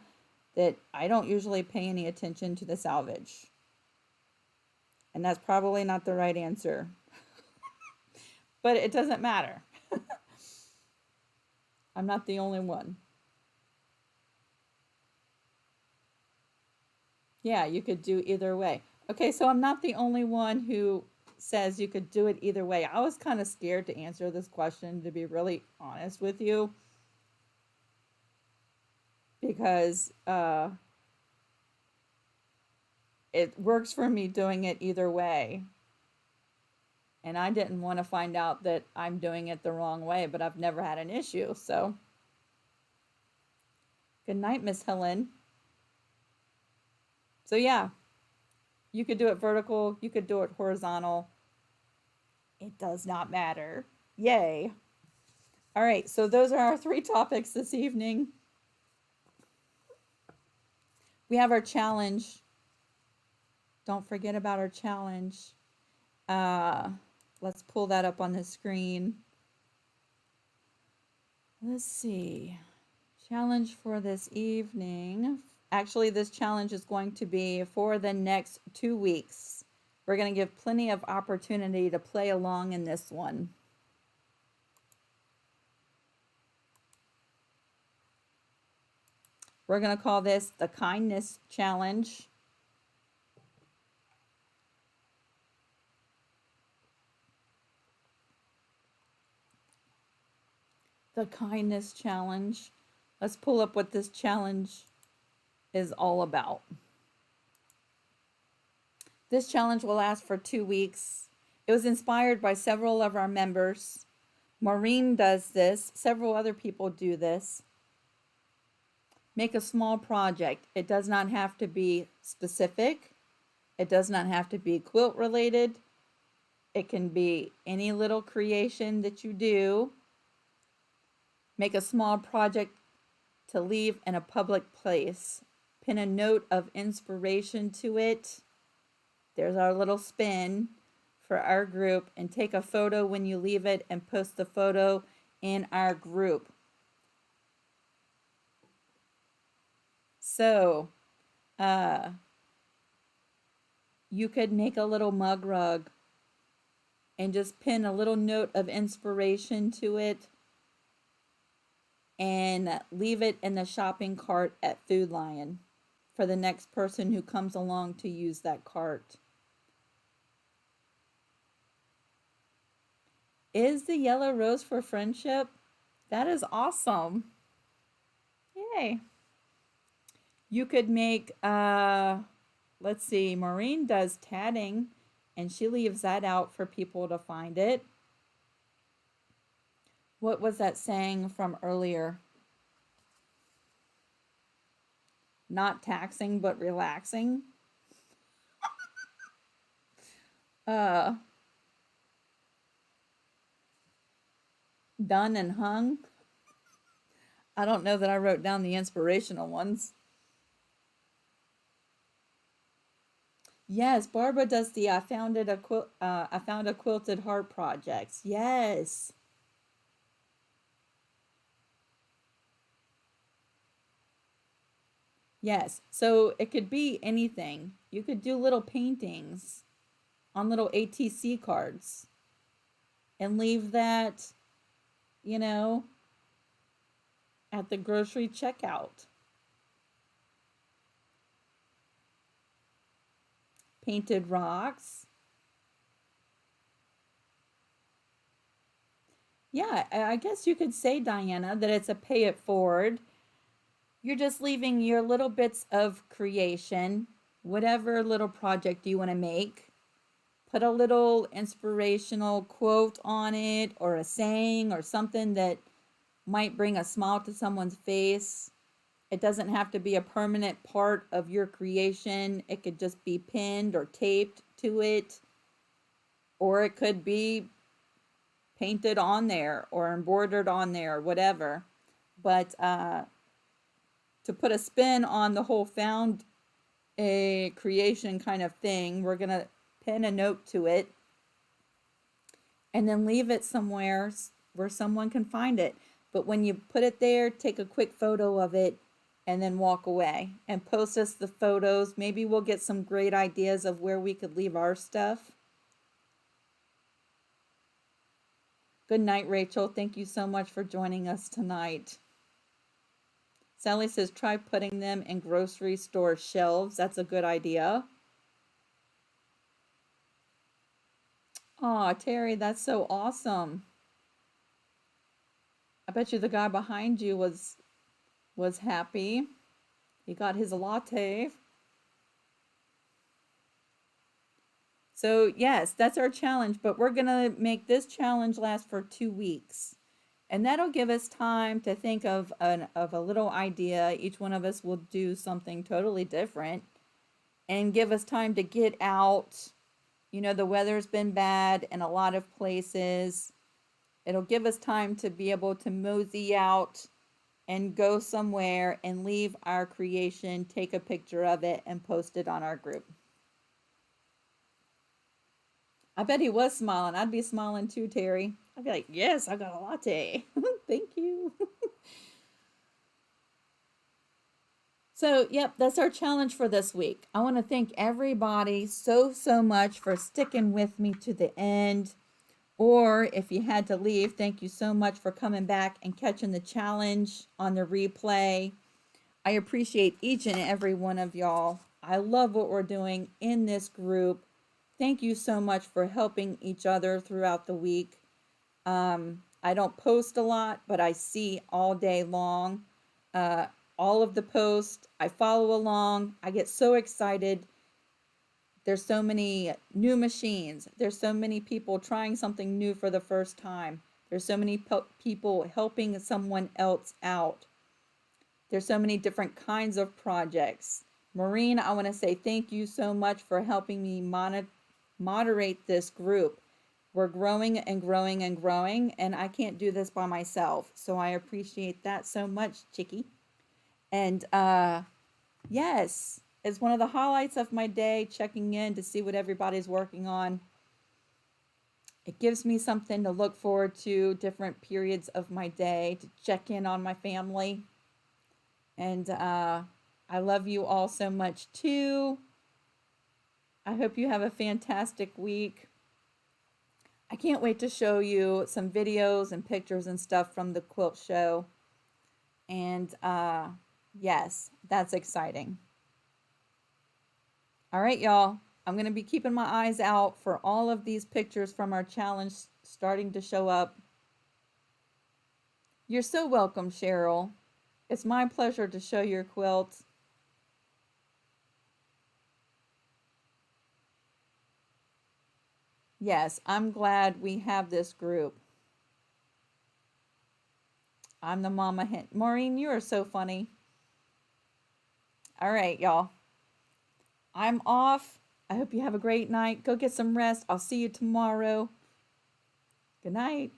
that I don't usually pay any attention to the selvage. And that's probably not the right answer. But it doesn't matter. I'm not the only one. Yeah, you could do either way. Okay, so I'm not the only one who says you could do it either way. I was kind of scared to answer this question, to be really honest with you, because it works for me doing it either way. And I didn't want to find out that I'm doing it the wrong way, but I've never had an issue. So, good night, Miss Helen. So, yeah, you could do it vertical, you could do it horizontal. It does not matter. Yay. All right, so those are our 3 topics this evening. We have our challenge. Don't forget about our challenge. Let's pull that up on the screen. Let's see. Challenge for this evening. Actually, this challenge is going to be for the next 2 weeks. We're going to give plenty of opportunity to play along in this one. We're going to call this the Kindness Challenge. The Kindness Challenge. Let's pull up what this challenge is all about. This challenge will last for 2 weeks. It was inspired by several of our members. Maureen does this. Several other people do this. Make a small project. It does not have to be specific. It does not have to be quilt related. It can be any little creation that you do. Make a small project to leave in a public place. Pin a note of inspiration to it. There's our little spin for our group, and take a photo when you leave it and post the photo in our group. So, you could make a little mug rug and just pin a little note of inspiration to it and leave it in the shopping cart at Food Lion for the next person who comes along to use that cart. Is the yellow rose for friendship? That is awesome. Yay. You could make, let's see, Maureen does tatting, and she leaves that out for people to find it. What was that saying from earlier? Not taxing, but relaxing. Done and hung. I don't know that I wrote down the inspirational ones. Yes, Barbara does the I found a quilted heart projects. Yes. Yes. So it could be anything. You could do little paintings on little ATC cards and leave that, you know, at the grocery checkout. Painted rocks. Yeah, I guess you could say, Diana, that it's a pay it forward. You're just leaving your little bits of creation, whatever little project you want to make. Put a little inspirational quote on it, or a saying, or something that might bring a smile to someone's face. It doesn't have to be a permanent part of your creation. It could just be pinned or taped to it. Or it could be painted on there or embroidered on there, whatever. But to put a spin on the whole found a creation kind of thing, we're going to pin a note to it and then leave it somewhere where someone can find it. But when you put it there, take a quick photo of it and then walk away and post us the photos. Maybe we'll get some great ideas of where we could leave our stuff. Good night, Rachel. Thank you so much for joining us tonight. Sally says, try putting them in grocery store shelves. That's a good idea. Aw, Terry, that's so awesome. I bet you the guy behind you was happy. He got his latte. So yes, that's our challenge, but we're gonna make this challenge last for 2 weeks. And that'll give us time to think of a little idea. Each one of us will do something totally different and give us time to get out. You know, the weather's been bad in a lot of places. It'll give us time to be able to mosey out and go somewhere and leave our creation, take a picture of it, and post it on our group. I bet he was smiling. I'd be smiling too, Terry. I'd be like, yes, I got a latte. Thank you. So, yep, that's our challenge for this week. I want to thank everybody so much for sticking with me to the end. Or if you had to leave, thank you so much for coming back and catching the challenge on the replay. I appreciate each and every one of y'all. I love what we're doing in this group. Thank you so much for helping each other throughout the week. I don't post a lot, but I see all day long all of the posts. I follow along. I get so excited. There's so many new machines. There's so many people trying something new for the first time. There's so many people helping someone else out. There's so many different kinds of projects. Maureen, I want to say thank you so much for helping me moderate this group. We're growing and growing and growing, and I can't do this by myself. So I appreciate that so much, Chicky. And yes, it's one of the highlights of my day, checking in to see what everybody's working on. It gives me something to look forward to, different periods of my day, to check in on my family. And I love you all so much too. I hope you have a fantastic week. I can't wait to show you some videos and pictures and stuff from the quilt show. And yes, that's exciting. All right, y'all. I'm going to be keeping my eyes out for all of these pictures from our challenge starting to show up. You're so welcome, Cheryl. It's my pleasure to show your quilts. Yes, I'm glad we have this group. I'm the mama hen. Maureen, you are so funny. All right, y'all. I'm off. I hope you have a great night. Go get some rest. I'll see you tomorrow. Good night.